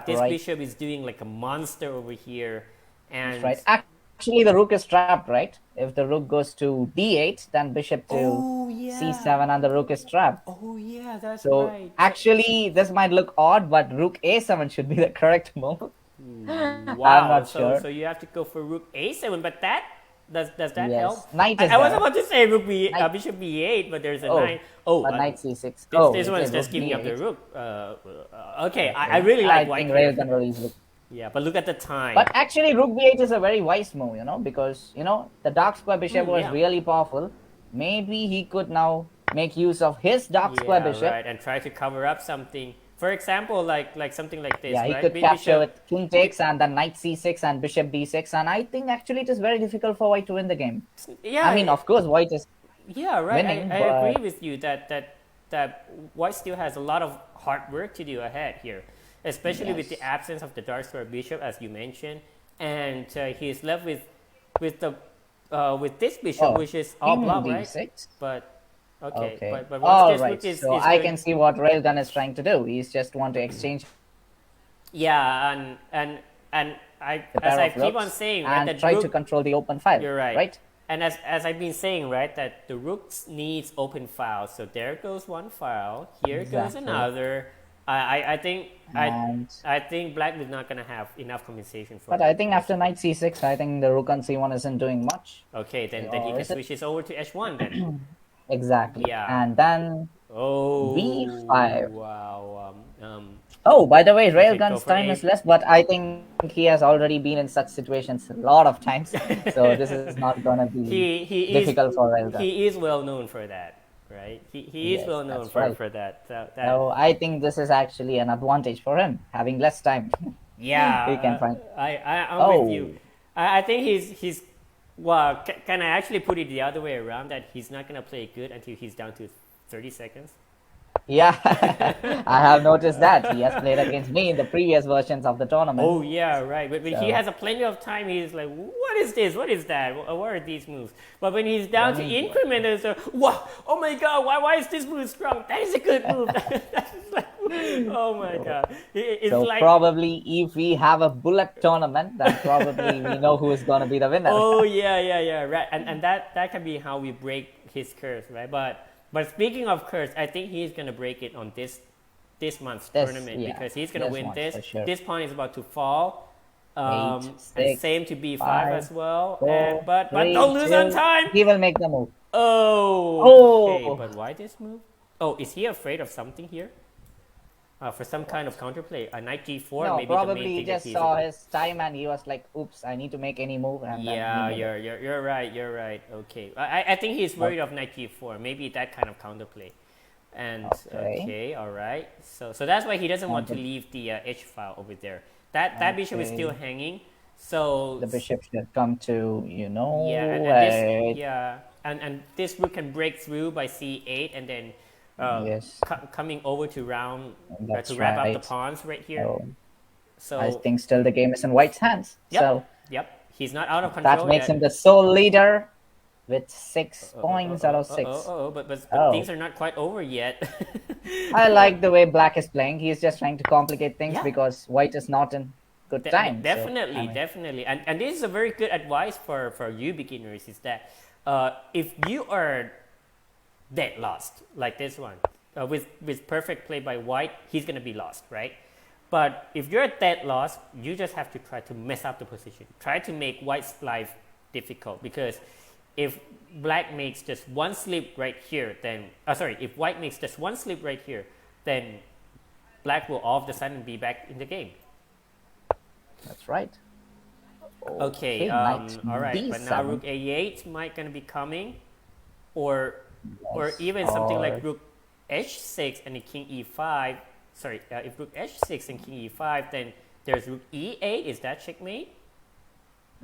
This Right. bishop is doing like a monster over here, and Right. Actually, the rook is trapped, right? If the rook goes to d8, then bishop to oh yeah, c7, and the rook is trapped. oh yeah, that's So right. actually, this might look odd, but rook a7 should be the correct move. Wow. I'm not so sure. so you have to go for rook a7, but that does that Yes. help? Knight is I was there. about to say rook Knight- bishop b8, but there's a Oh, knight. Oh, but knight c6. this it one is is just rook giving up the d8. rook. Okay, I really like I white think here. Railgun will easily. Yeah, but look at the time. But actually, rook b8 is a very wise move, because the dark square bishop was yeah. really powerful. Maybe he could now make use of his dark square bishop. right, and try to cover up something. For example, like something like this. Yeah, he right? could Bishop- capture with king takes and then knight c6 and bishop d6. And I think actually it is very difficult for white to win the game. Yeah, I mean, of course, white is yeah, right. winning, I but- agree with you that white still has a lot of hard work to do ahead here, especially with the Yes. absence of the dark square bishop, as you mentioned, and he's left with the with this bishop, Oh, which is all king block, right? d6. But Okay, Okay. but once All this right. rook So is I going, can see what Railgun is trying to do. He's just want to exchange yeah, and the as pair I of keep on rooks saying, right, and that try to rook, control the open file, you're right, right? and as I've been saying, right, that the rooks needs open files. So there goes one file. Here goes Exactly. another. I think And I think Black is not gonna have enough compensation but for I think this after rook. knight c6, I think the rook on c1 isn't doing much. Okay, then he Or can is it? switch this over to h1 then. Exactly. Yeah. And then Oh b5. wow. Oh, by the way, Okay, go Railgun's for time is a. less, but I think he has already been in such situations a lot of times. So this is not gonna be he is difficult for Railgun. he is well known for that, right? He is Yes, well known that's right. for that. So that So I think this is actually an advantage for him, having less time. He can yeah, find. I'm with you. Oh, I think he's well. Can I actually put it the other way around that he's not gonna play good until he's down to 30 seconds? yeah. I have noticed that he has played against me in the previous versions of the tournament. Oh yeah, right. But when he So has a plenty of time, he's like, "What is this? What is that? What are these moves?" But when he's down let to me increment, it's like, "Wow! Oh my God! Why is this move strong? That is a good move." That's like, oh my so, God! It's so like, probably if we have a bullet tournament, then probably we know who is going to be the winner. oh yeah, right. And that can be how we break his curse, right? But speaking of curse, I think he's gonna break it on this month's This, tournament yeah, because he's gonna this win one this. for sure. This pawn is about to fall, Eight, and six, same to b5 five, as well. And four, but three, don't lose on two. time. He will make the move. Oh, okay. Oh, But why this move? Oh, is he afraid of something here? For some kind of counterplay, a knight g4, no, maybe the main probably he thing that just he's. saw his time and he was like, "Oops, I need to make any move," and then he Yeah, made it. you're right. You're right. Okay, I think he's worried of knight g4, maybe that kind of counterplay. And Okay. okay, all right. So that's why he doesn't want And to leave the h file over there. That bishop is still okay, hanging. So the bishop should come to yeah, and this wait. yeah, and this rook can break through by c8 and then Yes, coming over to round to that's wrap up the right. pawns right here. So I So think still the game is in White's hands. So yep, he's not out of that control makes him yet. the sole leader with 6 points out of 6. But Oh, things are not quite over yet. I like the way Black is playing. He's just trying to complicate things Yeah, because White is not in good time. So I mean, definitely, and this is a very good advice for you beginners. Is that if you are dead lost like this one, with perfect play by White, he's gonna be lost, right? But if you're dead lost, you just have to try to mess up the position. Try to make White's life difficult because if Black makes just one slip right here, then if White makes just one slip right here, then Black will all of a sudden be back in the game. that's right. Okay, Okay, knight all right, but now d7. Rook a8 might gonna be coming, or Yes. even something like Or Rook h6 and the King e5. Sorry, if Rook h6 and King e5, then there's Rook e8. Is that checkmate?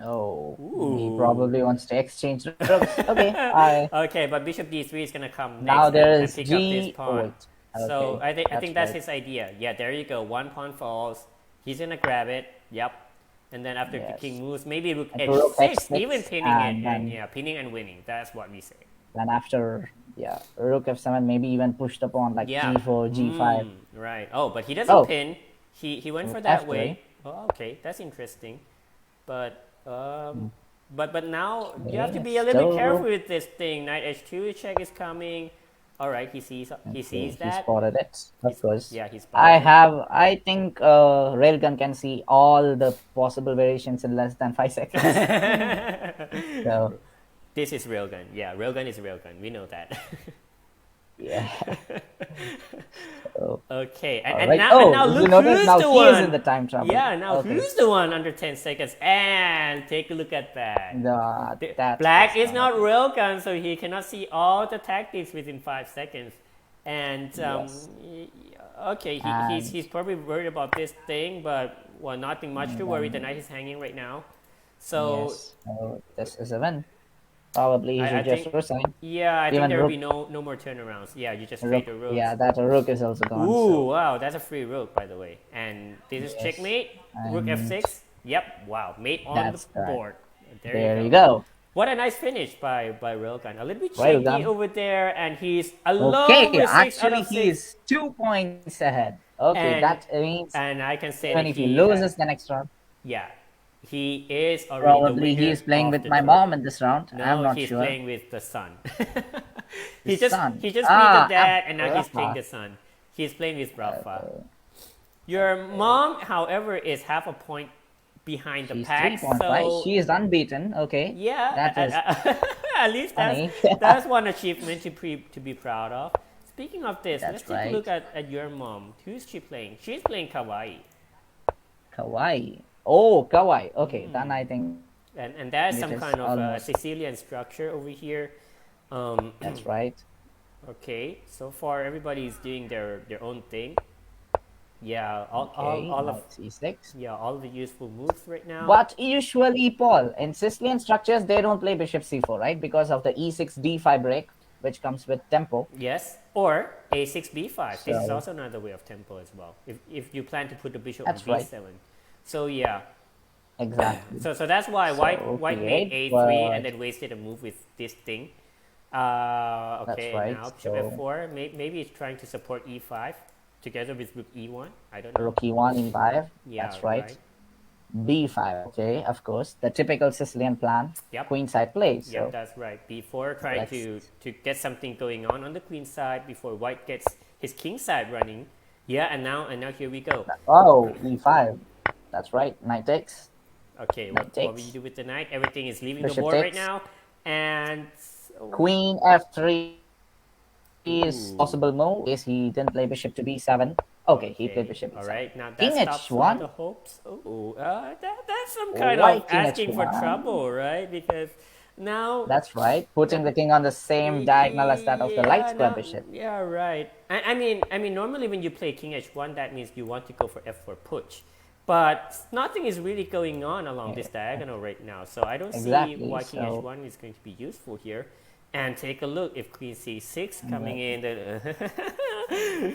oh, he Ooh. probably wants to exchange rooks. Okay, I Okay, but Bishop d3 is gonna come now next there and is pick up this G. Oh pawn. wait. So Okay, I think that's right. his idea. Yeah, there you go. One pawn falls. He's gonna grab it. Yep. And then after the Yes. king moves, maybe Rook And rook h6, even h6, pinning it, and and yeah, pinning and winning. That's what we say. then after yeah, rook f7, maybe even push the pawn like Yeah. g4, g5. Right. Oh, but he doesn't Oh, pin. He went for rook that f3. way. Oh, okay, that's interesting. But but now you have to Okay, be a little bit careful still with this thing. Knight h2 check is coming. All right, he sees okay. He that. spotted it. Of course. Yeah, he spotted it. I think Railgun can see all the possible variations in less than 5 seconds. So This is railgun. Yeah, railgun is railgun. We know that. yeah. So, Okay, all and right. now Oh, did you look notice? who's Now the he is in one. the time trouble. Yeah, now Okay. who's the one under 10 seconds? And take a look at that. That's Black what's is gonna not be. railgun, so he cannot see all the tactics within 5 seconds. And Yes. okay, And he's probably worried about this thing, but well, nothing much to worry. The then knight is hanging right now, so yes. So this is a win. Probably he I should just think resign. yeah, I think Even there will rook, be no more turnarounds. Yeah, you just trade rook. the rooks. Yeah, that rook is also gone. Ooh, So wow, that's a free rook, by the way. And this is yes, checkmate. Rook and f6. Yep, wow, mate on the that's correct. board. There you There go. you go. What a nice finish by Rilkan. A little bit Well shaky done. over there, and he's alone Okay, with 6 out actually, of 6. he's 2 points ahead. Okay, And that means and I can say even that if he he has, loses the next round, yeah, he is already the probably he winner is playing of with the my tournament. mom in this round. I'm No, not he's sure. playing with the sun. The son. He just beat the Ah, dad, and now he's playing Rafa. the son. He's playing with Rafa. Okay, Your okay. mom, however, is half a point behind the She's pack. 3.5. So She is unbeaten. Okay, yeah, that is at least funny. that's one achievement to be proud of. Speaking of this, let's That's take a right. look at your mom. Who's she playing? She's playing Kawaii. Kawaii. Oh, Kawaii. Okay, then I think And that's it some is kind of almost. Sicilian structure over here. Um, That's right. okay, so far everybody's doing their own thing. Yeah, Okay, all of knight c6. yeah all of the useful moves right now. But usually, Paul, in Sicilian structures, they don't play bishop c4, right? Because of the e6 d5 break, which comes with tempo. Yes, or a6 b5. This is So also another way of tempo as well. If you plan to put the bishop on that's right. b7. So yeah, Exactly. so that's why So white made b8, a3 and but then wasted a move with this thing. that's Okay, and right. now bishop So f4. Maybe it's trying to support e5 together with rook e1. I don't know. rook e1, e5. Yeah, That's right. right. b5. Okay, of course, the typical Sicilian plan. Yep. Queenside play. Yep, So that's right. b4 trying let's. to get something going on the queen side before white gets his king side running. Yeah, and now here we go. Oh, e5. That's right. Knight takes. Okay, Knight what will you takes. do with the knight? Everything is leaving the Bishop board right takes. now, and Queen f3 is ooh, possible move. Is he didn't play bishop to b7. Okay, he played okay, bishop all e7. right. Now that King stops some of h1. the hopes. Oh, that's some kind Why of king asking for h1? trouble, right? Because now That's right. Putting the king on the same diagonal as that of the light yeah, square no, bishop. yeah, right. I mean, normally when you play King H1, that means you want to go for F4 push, but nothing is really going on along this diagonal right now. So I don't see Exactly. why King So H1 is going to be useful here. And take a look if Queen C6 coming in, then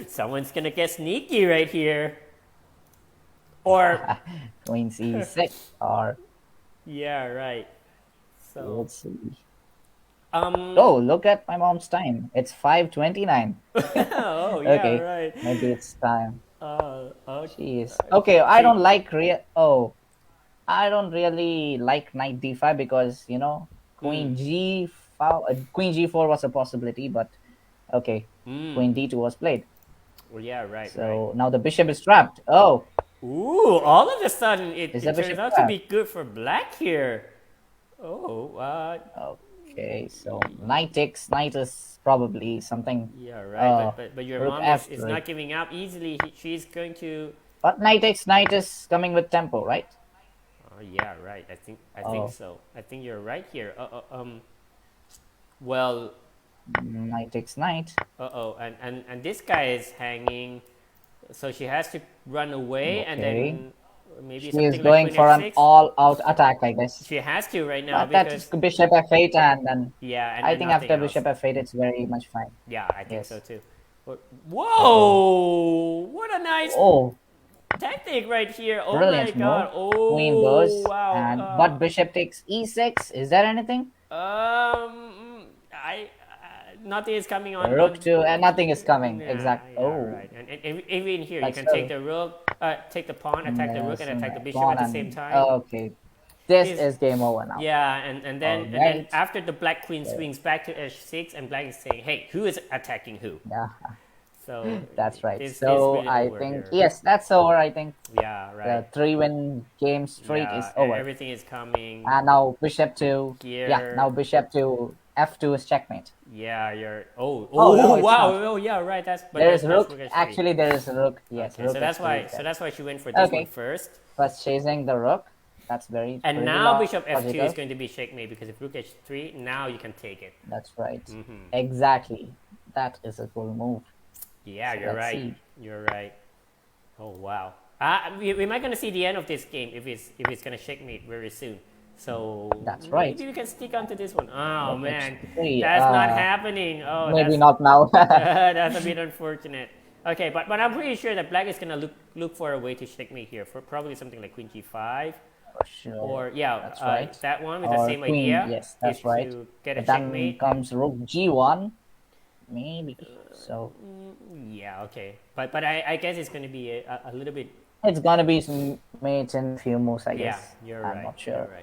someone's gonna get sneaky right here, or queen c6 or yeah, right. So let's see. um, Oh, look at my mom's time. It's 5:29. oh yeah, Okay, right. maybe it's time. Uh, Jeez. Okay, I she don't like real. Oh, I don't really like knight d5 because mm, queen g4 was a possibility, but okay, mm. queen d2 was played. Well, yeah, right, right. So now the bishop is trapped. Oh, Ooh, all of a sudden is the it turns bishop out to be trapped? good for black here. Oh, Okay, so knight takes. Knight is probably something. yeah, right. Uh, But your rook mom is f3. not giving up easily. She's going to. But knight takes. Knight is coming with tempo, right? Oh, yeah, right. I think Oh, so. I think you're right here. Well, knight takes knight. oh, and this guy is hanging, so she has to run away, and Okay. then maybe She is something like going Queen for an F6. all-out attack, I guess. She has to right now But that is because bishop f8, and then yeah, I and think nothing after else. bishop f8, it's very much fine. Yeah, I think so Yes. too. Oh, Whoa! What a nice oh, tactic right here. Oh my brilliant move. god. Queen Oh goes, wow. and but bishop takes e6. Is there anything? I nothing is coming Rook on. to, and nothing is coming. Yeah, Exact. yeah, Oh, right. And even here, you but can take still, the rook, take the pawn, attack the rook, yes, and attack the bishop pawn at the same and time. okay. This Is is game over now. yeah, All and then right. after the black queen So, swings back to h6, and black is saying, "Hey, who is attacking who?" yeah, So that's right. this is So really I over think here. yes, that's over. I think Yeah, the right. 3-win game streak is Yeah, over. everything is coming And now bishop to now here. bishop to f2 is checkmate. Yeah, you're. Oh, Oh no, it's wow. not. Oh, yeah, right. There is That's rook. rook h3. Actually, there is a rook. Yes, Okay, so rook h3 is so there. that's why she went for this one Okay, first. first chasing the rook. That's very And pretty now bishop f2 is logical. going to be checkmate because if rook h3, now you can take it. That's right. Exactly. That is a cool move. Yeah, So you're let's right. see. You're right. Oh wow. We might gonna see the end of this game if it's gonna checkmate very soon. So That's right. maybe we can stick onto this one. Oh Rook man, h3. that's not happening. Oh, Maybe not now. that's a bit unfortunate. Okay, but I'm pretty sure that black is gonna look for a way to checkmate here for probably something like queen g5 For sure. Or yeah, That's right. that one with the Or same queen. idea Yes, is that's right. to get a But then checkmate. comes rook g1. Maybe. So Yeah, okay, but I guess it's going to be a little bit. it's gonna be some mates in a few moves, I Yeah, guess. you're I'm right. not sure. You're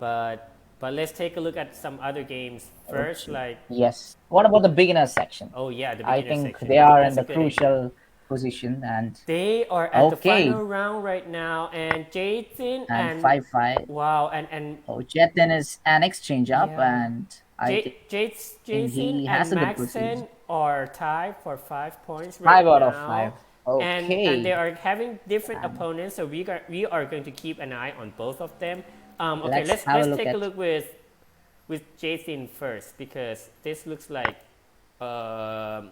right. But let's take a look at some other games first. Okay. Like, Yes. What about the beginners section? oh yeah, the I beginner think section. they I think are in that's a the good idea. crucial position and They are at the okay. final round right now, and Jason And and 5-5. wow, and Oh, Jetin is an exchange up, yeah, and I think Jason he has and a good position. Maxon are tied for 5 points right 5 out of 5. now, and they Okay. are having different And opponents. So we are going to keep an eye on both of them. Okay, let's have a let's look take a at. look with Jason first because this looks like um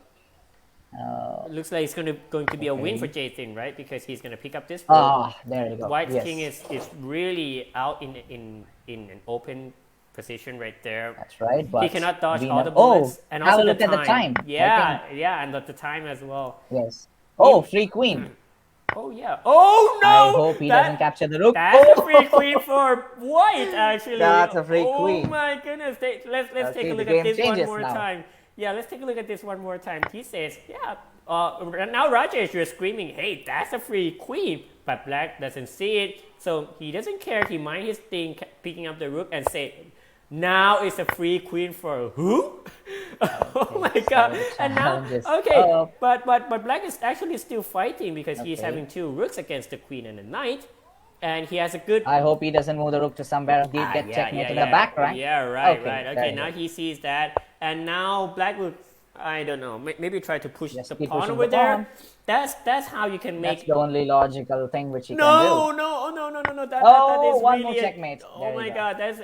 looks like it's going to be a win for Okay. Jason, right? Because he's going to pick up this rook. Ah, there you go. White's king Yes, is really out in an open position right there. that's right. He But cannot dodge we all know. the Oh, bullets and have also a the look at the time. time. I think Yeah, and the time as well. yes. He, Oh, free queen. oh yeah. Oh I no! hope he doesn't capture the rook. That's a free queen Oh, for White actually. that's a free Oh queen. my goodness. Let's take Okay, a the look at game this one changes more now. time. Yeah, let's take a look at this one more time. He says, yeah. Now Rajesh, you're screaming, hey, that's a free queen. But Black doesn't see it, so he doesn't care. He mind his thing, picking up the rook and say, now it's a free queen for who? Oh my Okay, god! so the And now, challenge is okay, up. but Black is actually still fighting because he's Okay. having two rooks against the queen and the knight, and he has a good. I hope he doesn't move the rook to somewhere and get checkmate in the back, right? Yeah, right, Okay, right. there Okay, you now go. he sees that, and now Black will, I don't know, maybe try to push Just the keep pawn pushing over the there. pawn. That's how you can That's make. the only logical thing which he can No, do. no, oh, no, no, no, no. That Oh, is one more really. checkmate. Oh There you my go. God, that's.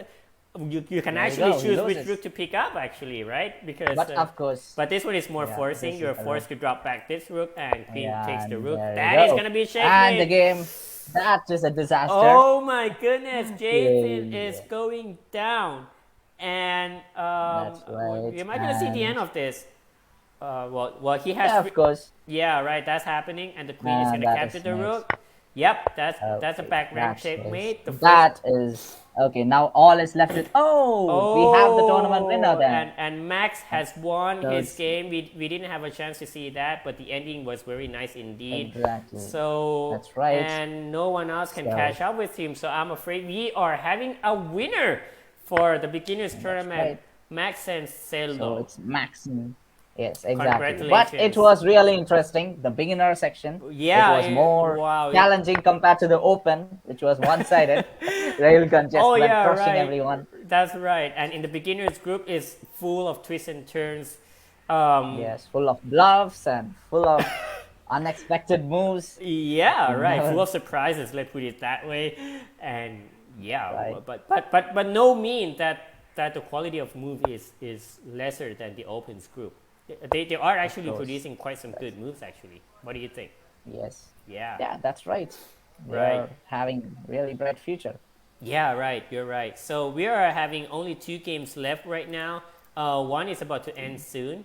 You can There you actually go, he choose which loses. rook to pick up, actually, right? Because. But of course, But this one is more yeah, forcing. this You're is the forced to drop back this rook, and queen takes yeah, the and rook. there you That is go. gonna be And the checkmate. game, that is a disaster. Oh my goodness, Jason is Yeah, going down, and that's right. am I gonna see the end And of this? Well, he has. yeah, of course. Yeah, right. That's happening, and the queen is And gonna that capture is the nice. rook. Yep, that's a Okay, back rank that checkmate. The is first. that is okay. Now all is left with we have the tournament winner then. And Max has won his Those- game. We didn't have a chance to see that, but the ending was very nice indeed. Exactly. So That's right. and no one else can So- catch up with him. So I'm afraid we are having a winner for the beginners tournament. right. Max and So Cello. it's Maxim. Yes, exactly. But it Congratulations. was really interesting. The beginner section. Yeah, It was more wow. challenging compared to the open, which was one-sided. Railgun just Oh went yeah, crushing right. everyone. That's right. And in the beginners group is full of twists and turns. Yes, full of bluffs and full of unexpected moves. Yeah, right. Never- Full of surprises. Let's put it that way. And yeah, Right. but no mean that the quality of move is lesser than the opens group. They are actually course. producing quite some good moves. Actually, what do you think? Yes. Yeah. Yeah, that's right. Right. They're having really bright future. Yeah, right. You're right. So we are having only 2 games left right now. One is about to end soon.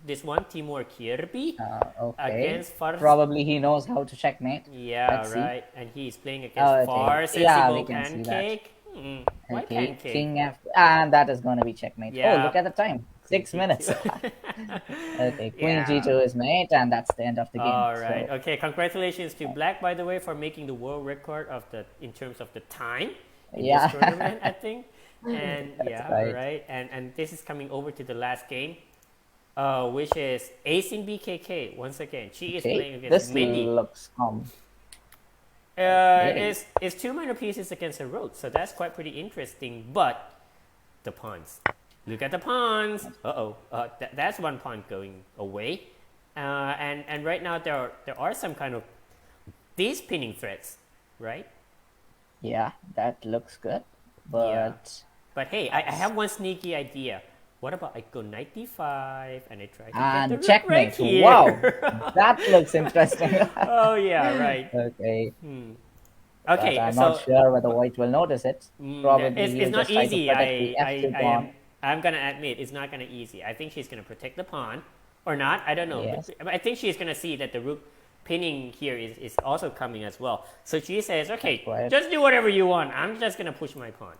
This one, Timur Kirby Okay. against Fars. Probably he knows how to checkmate. Yeah, Let's see. right. And he's playing against Okay. Far Sensible Yeah, we can see that. Pancake. Why Okay, Pancake? King F, and that is going to be checkmate. Yeah. Oh, look at the time, 6 minutes. Okay, Queen Yeah. G2 is mate, and that's the end of the game. All right. So, Okay. Congratulations to Black, by the way, for making the world record in terms of the time in Yeah. this tournament, I think. And yeah, right. right. And this is coming over to the last game, which is Ace in BKK. Once again, she is playing okay, against this Mindy. looks really? It's 2 minor pieces against a rook, so that's quite pretty interesting. But the pawns, look at the pawns. That's one pawn going away, and right now there are some kind of these pinning threats, right? Yeah, that looks good, but Yeah. But hey, I have one sneaky idea. What about I go knight d5 and I try to get the and rook right checkmate. here? Wow, that looks interesting. Oh yeah, right. Okay, Okay, but I'm so not sure whether White will notice it. Probably it's he'll not just try to easy. protect the F2 pawn. I'm gonna admit it's not gonna easy. I think she's gonna protect the pawn, or not. I don't know. Yes. But I think she's gonna see that the rook pinning here is also coming as well. So she says, okay, right. just do whatever you want. I'm just gonna push my pawn.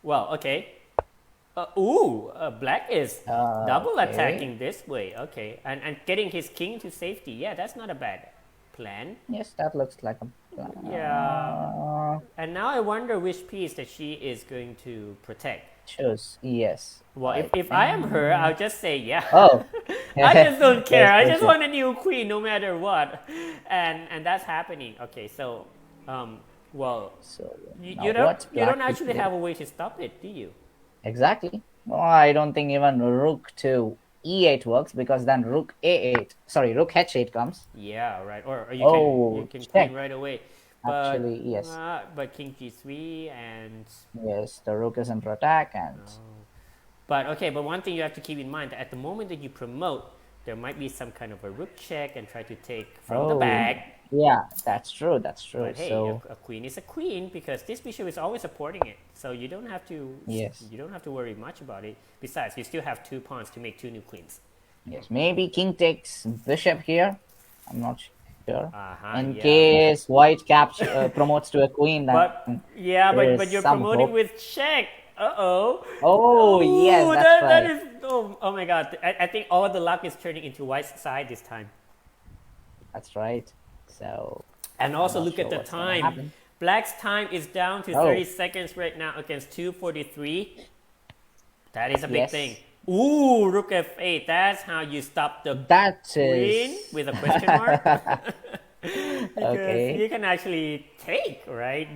Well, okay. Black is double Okay. attacking this way. Okay, and getting his king to safety. Yeah, that's not a bad plan. Yes, that looks like a plan. Yeah. And now I wonder which piece that she is going to protect. Choose. Yes. Well, if I am her, I'll just say yeah. Oh. I just don't care. Yes, I for just sure. want a new queen no matter what, and that's happening. Okay, so well, So you now what don't black actually will do? have a way to stop it, do you? Exactly. Well, I don't think even rook to e8 works because then rook a8. Sorry, rook h8 comes. Yeah, right. Or you can check. queen right away. But, Actually, yes. But king g3 and. Yes, the rook is under attack and. But okay, but one thing you have to keep in mind that at the moment that you promote, there might be some kind of a rook check and try to take from the back. Yeah, that's true. That's true. But hey, so a queen is a queen because this bishop is always supporting it, so you don't have to. Yes. You don't have to worry much about it. Besides, you still have 2 pawns to make 2 new queens. yes, maybe king takes bishop here. I'm not sure. In yeah. case white promotes to a queen, then But yeah, but there's you're some promoting hope. with check. Oh, Yes, that's that right. is. Oh my God! I think all the luck is turning into white's side this time. That's right. So And also not look at sure the what's gonna time. happen. Black's time is down to 30 seconds right now against 2:43. That is a big Yes. thing. Ooh, rook f8. That's how you stop the that queen is with a question mark. Because Okay. you can actually take, right?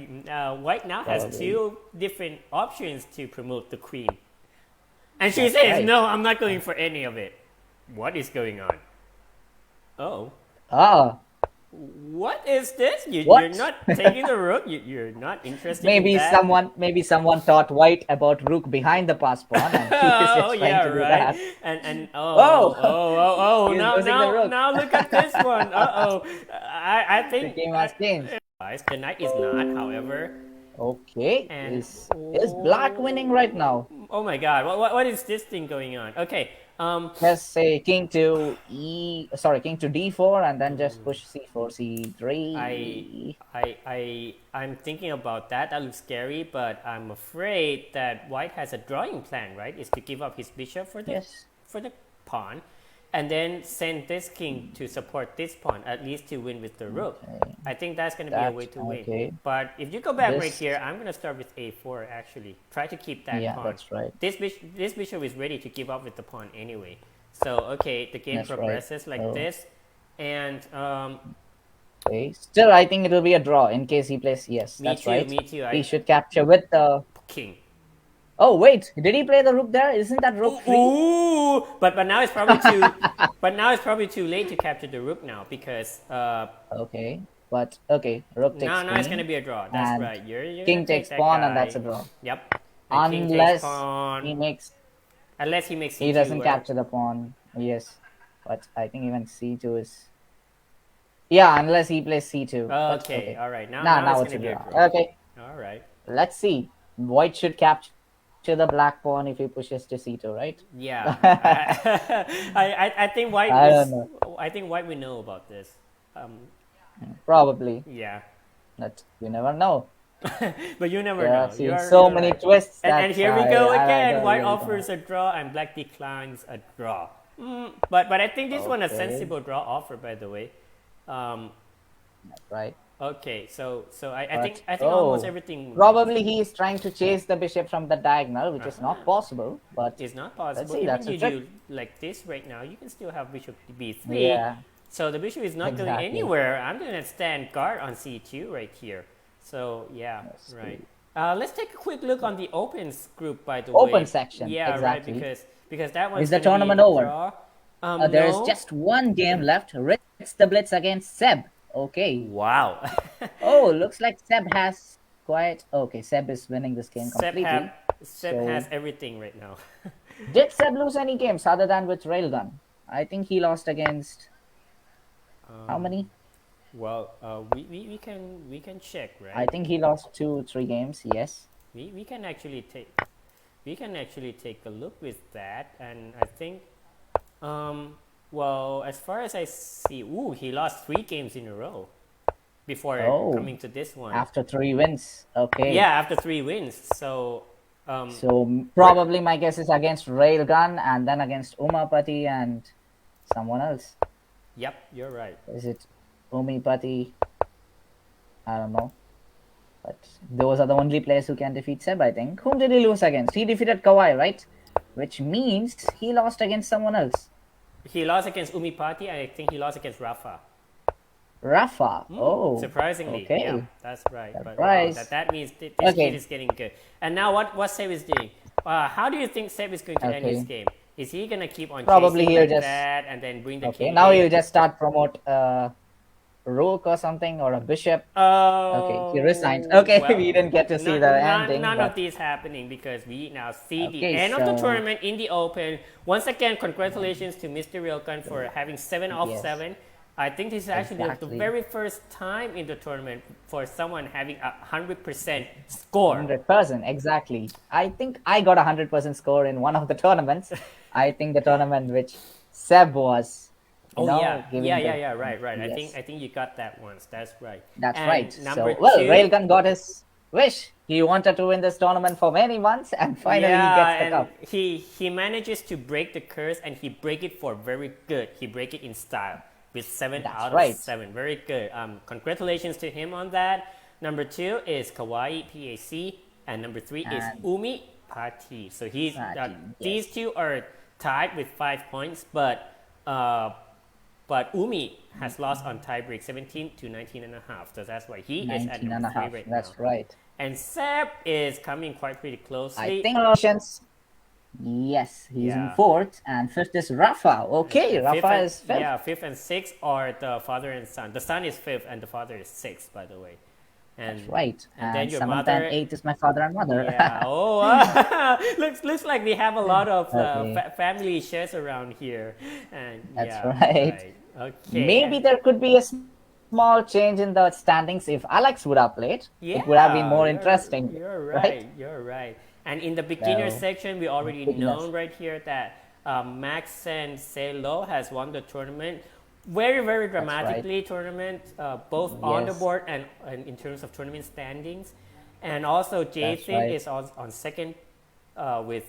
White now has Probably. 2 different options to promote the queen. And she That's says, right. no, I'm not going for any of it. What is going on? Oh. ah What is this? You're What? not taking the rook? You're not interested maybe in that? someone taught white about rook behind the pass pawn and he is just Oh, trying yeah, to do right. that. And He's He's losing the rook. now look at this one. I The think game has changed. the knight is not, however. Okay. And Is black winning right now? oh my God, what is this thing going on? Okay, Let's say king to king to d4 and then just push c4, c3. I'm thinking about that. That looks scary, but I'm afraid that white has a drawing plan, right? Is to give up his bishop for the Yes. for the pawn, and then send this king to support this pawn, at least to win with the rook. Okay. I think that's going to be a way to win. Okay. But if you go back right This- here, I'm going to start with a4 actually. Try to keep that Yeah, pawn. that's right. This bishop is ready to give up with the pawn anyway. So, okay, the game That's right. progresses like So- this. And Okay. Still, I think it will be a draw in case he plays. Yes, Me that's too, right. me too. He should capture with the. king. Oh wait, did he play the rook there? Isn't that rook free? Ooh, but now it's probably too but now it's probably too late to capture the rook now because Okay, but okay, rook takes now it's queen. gonna be a draw. That's and right. You're king gonna take takes that pawn guy. and that's a draw. Yep. And king takes Unless pawn. he makes Unless he makes he C2 doesn't or- capture the pawn. Yes, but I think even c2 is. Yeah, unless he plays c2. But Okay, all right. Now Now it's it's a gonna be a draw. draw. Okay, All right. let's see. White should capture the black pawn if he pushes to c2, right? Yeah. I think white I is, don't I think white will know about this. Probably, Yeah. but you never know. But you never There know. are seen You're- so you're many right. twists. And that's here we why go I again. don't White really offers a draw and black declines a draw. But I think this one a Okay. sensible draw offer, by the way. know. Right. Okay, so I But- think oh, almost everything Probably he is trying to chase the bishop from the diagonal, which is not possible. But is not possible. see, Even that's a you trick. do like this right now, you can still have bishop to b3. yeah, So the bishop is not Exactly. going anywhere. I'm gonna stand guard on c2 right here. So yeah, That's right. Let's take a quick look on the opens group, by the way. Open section, Yeah, exactly. right. Because that one's Is the gonna be tournament a over? draw. there is No. just one game left. Ritz the Blitz against Seb. Okay. Wow. Oh, looks like Seb has quite. Okay, Seb is winning this game Seb completely. So- has everything right now. Did Seb lose any games other than with Railgun? I think he lost against. How many? Well, we can check, right? I think he lost 2-3 games. Yes. We can actually take a look with that, and I think Well, as far as I see, he lost 3 games in a row before Oh, coming to this one. after 3 wins. Yeah, Okay. after 3 wins. So, So Ra- probably my guess is against Railgun and then against Umapati and someone else. yep, you're right. Is it Umipati? I don't know. But those are the only players who can defeat Seb, I think. Whom did he lose against? He defeated Kawhi, right? Which means he lost against someone else. He lost against Umipati. I think he lost against Rafa. Rafa. Oh, Surprisingly, yeah, okay. that's right. But wow, Surprise. that means this kid Okay, is getting good. And now what Seb is doing? How do you think Seb is going to end his okay. game? Is he gonna keep on Probably chasing he'll like just. that and then bring the Okay, king now in? he'll just start promote Rook or something or a bishop. Okay, he resigned. Oh Okay, well, we didn't get to see the ending, none of but these happening because we now see the okay, end of the so tournament in the Open. Once again, congratulations to Mr. Rilkan for having 7 of 7. yes, I think this is actually the exactly. very first time in the tournament for someone having 100% score. 100%, exactly. I think I got 100% score in one of the tournaments. I think the tournament which Seb was, Oh yeah, giving the right. yes, I think you got that once. That's right. that's right. And number So well, two, Railgun got his wish. He wanted to win this tournament for many months, and finally he yeah, gets the and cup. he manages to break the curse, and he break it for very good. He break it in style with seven That's out of right. seven. Very good. Congratulations to him on that. Number two is Kawaii PAC, and number three is And Umi Party. So these yes, two are tied with 5 points, but Umi has lost on tiebreak 17 to 19 and a half. So that's why he is at 19 number and a three half. right now. That's right. And Seb is coming quite pretty I closely. think Russians. Yes, he's in Yeah. fourth, and fifth is Rafa. Okay, And fifth Rafa and is fifth. yeah, fifth and sixth are the father and son. The son is fifth and the father is sixth, by the way. That's And right. then And your seventh and mother. eighth is my father and mother. Yeah. Oh, looks like we have a lot of Okay, family shares around here. And that's yeah, right. right. Okay. Maybe there could be a small change in the standings if Alex would have played. It would have been Yeah, more interesting, you're right? right. You're right. And in the beginner So, section, we already beginners. known right here that Max and Selo has won the tournament. Very, very That's right. dramatically tournament, both on the Yes, board and in terms of tournament standings. And also that's Jason right. is on second with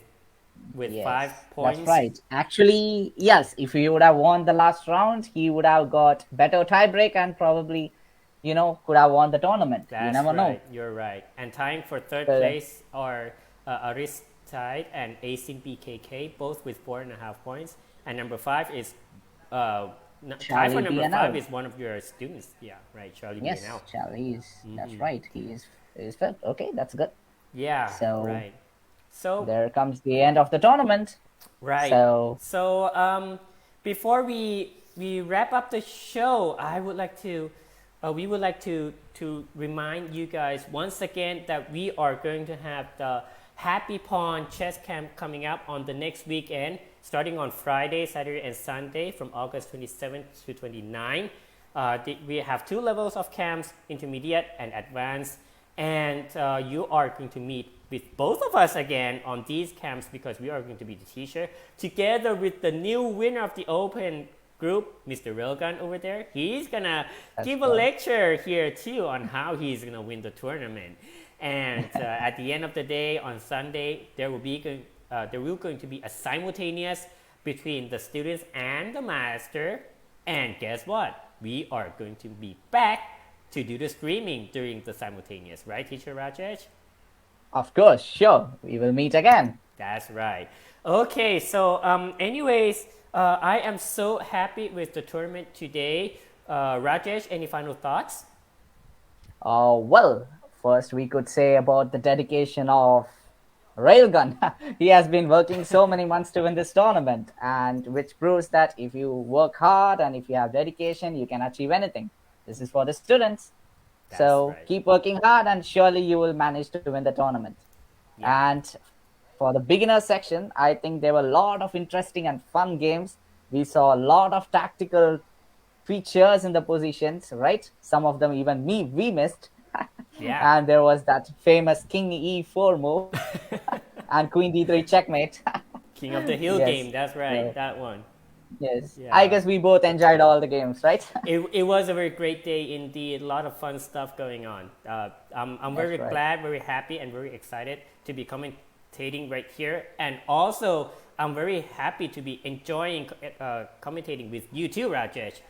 five Yes, that's points. right. Actually, yes, if he would have won the last round, he would have got better tiebreak and probably, could have won the tournament. You That's never know. right. You're right. And tying for third So, place are Aris Tide and Asin BKK, both with 4.5 points. And number five is tie for Charlie number five BNL. is one of your students. Yeah, right. Charlie Yes, BNL. Charlie is. That's right. He is fifth. Okay, that's good. Yeah, So right. So there comes the end of the tournament. right. So So before we wrap up the show, I would like to we would like to remind you guys once again that we are going to have the Happy Pawn Chess Camp coming up on the next weekend, starting on Friday, Saturday, and Sunday from August 27th to 29th. We have 2 levels of camps, intermediate and advanced, and you are going to meet with both of us again on these camps because we are going to be the teacher together with the new winner of the Open group, Mr. Railgun over there. He's gonna that's give a right. lecture here too on how he's gonna win the tournament. And at the end of the day, on Sunday, there will going to be a simultaneous between the students and the master. And guess what? We are going to be back to do the streaming during the simultaneous, right, Teacher Rajesh? Of course, sure. We will meet again. That's right. Okay, so anyways, I am so happy with the tournament today. Rajesh, any final thoughts? Well, first we could say about the dedication of Railgun. He has been working so many months to win this tournament, and which proves that if you work hard and if you have dedication, you can achieve anything. This is for the students. That's So right. keep working hard, and surely you will manage to win the tournament. Yeah, And for the beginner section, I think there were a lot of interesting and fun games. We saw a lot of tactical features in the positions, right? Some of them even we missed. yeah. And there was that famous King E4 move and Queen D3 checkmate. King of the Hill Yes. game. That's right. So That one. Yes. I Yeah. guess we both enjoyed all the games, right? It was a very great day indeed. A lot of fun stuff going on. I'm very That's right. glad, very happy, and very excited to be commentating right here. And also, I'm very happy to be enjoying commentating with you too, Rajesh.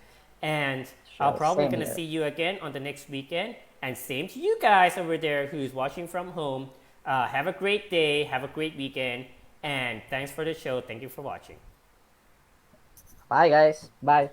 And I'm Sure. probably Same going to here. see you again on the next weekend. And same to you guys over there who's watching from home. Have a great day. Have a great weekend. And thanks for the show. Thank you for watching. Bye, guys. Bye.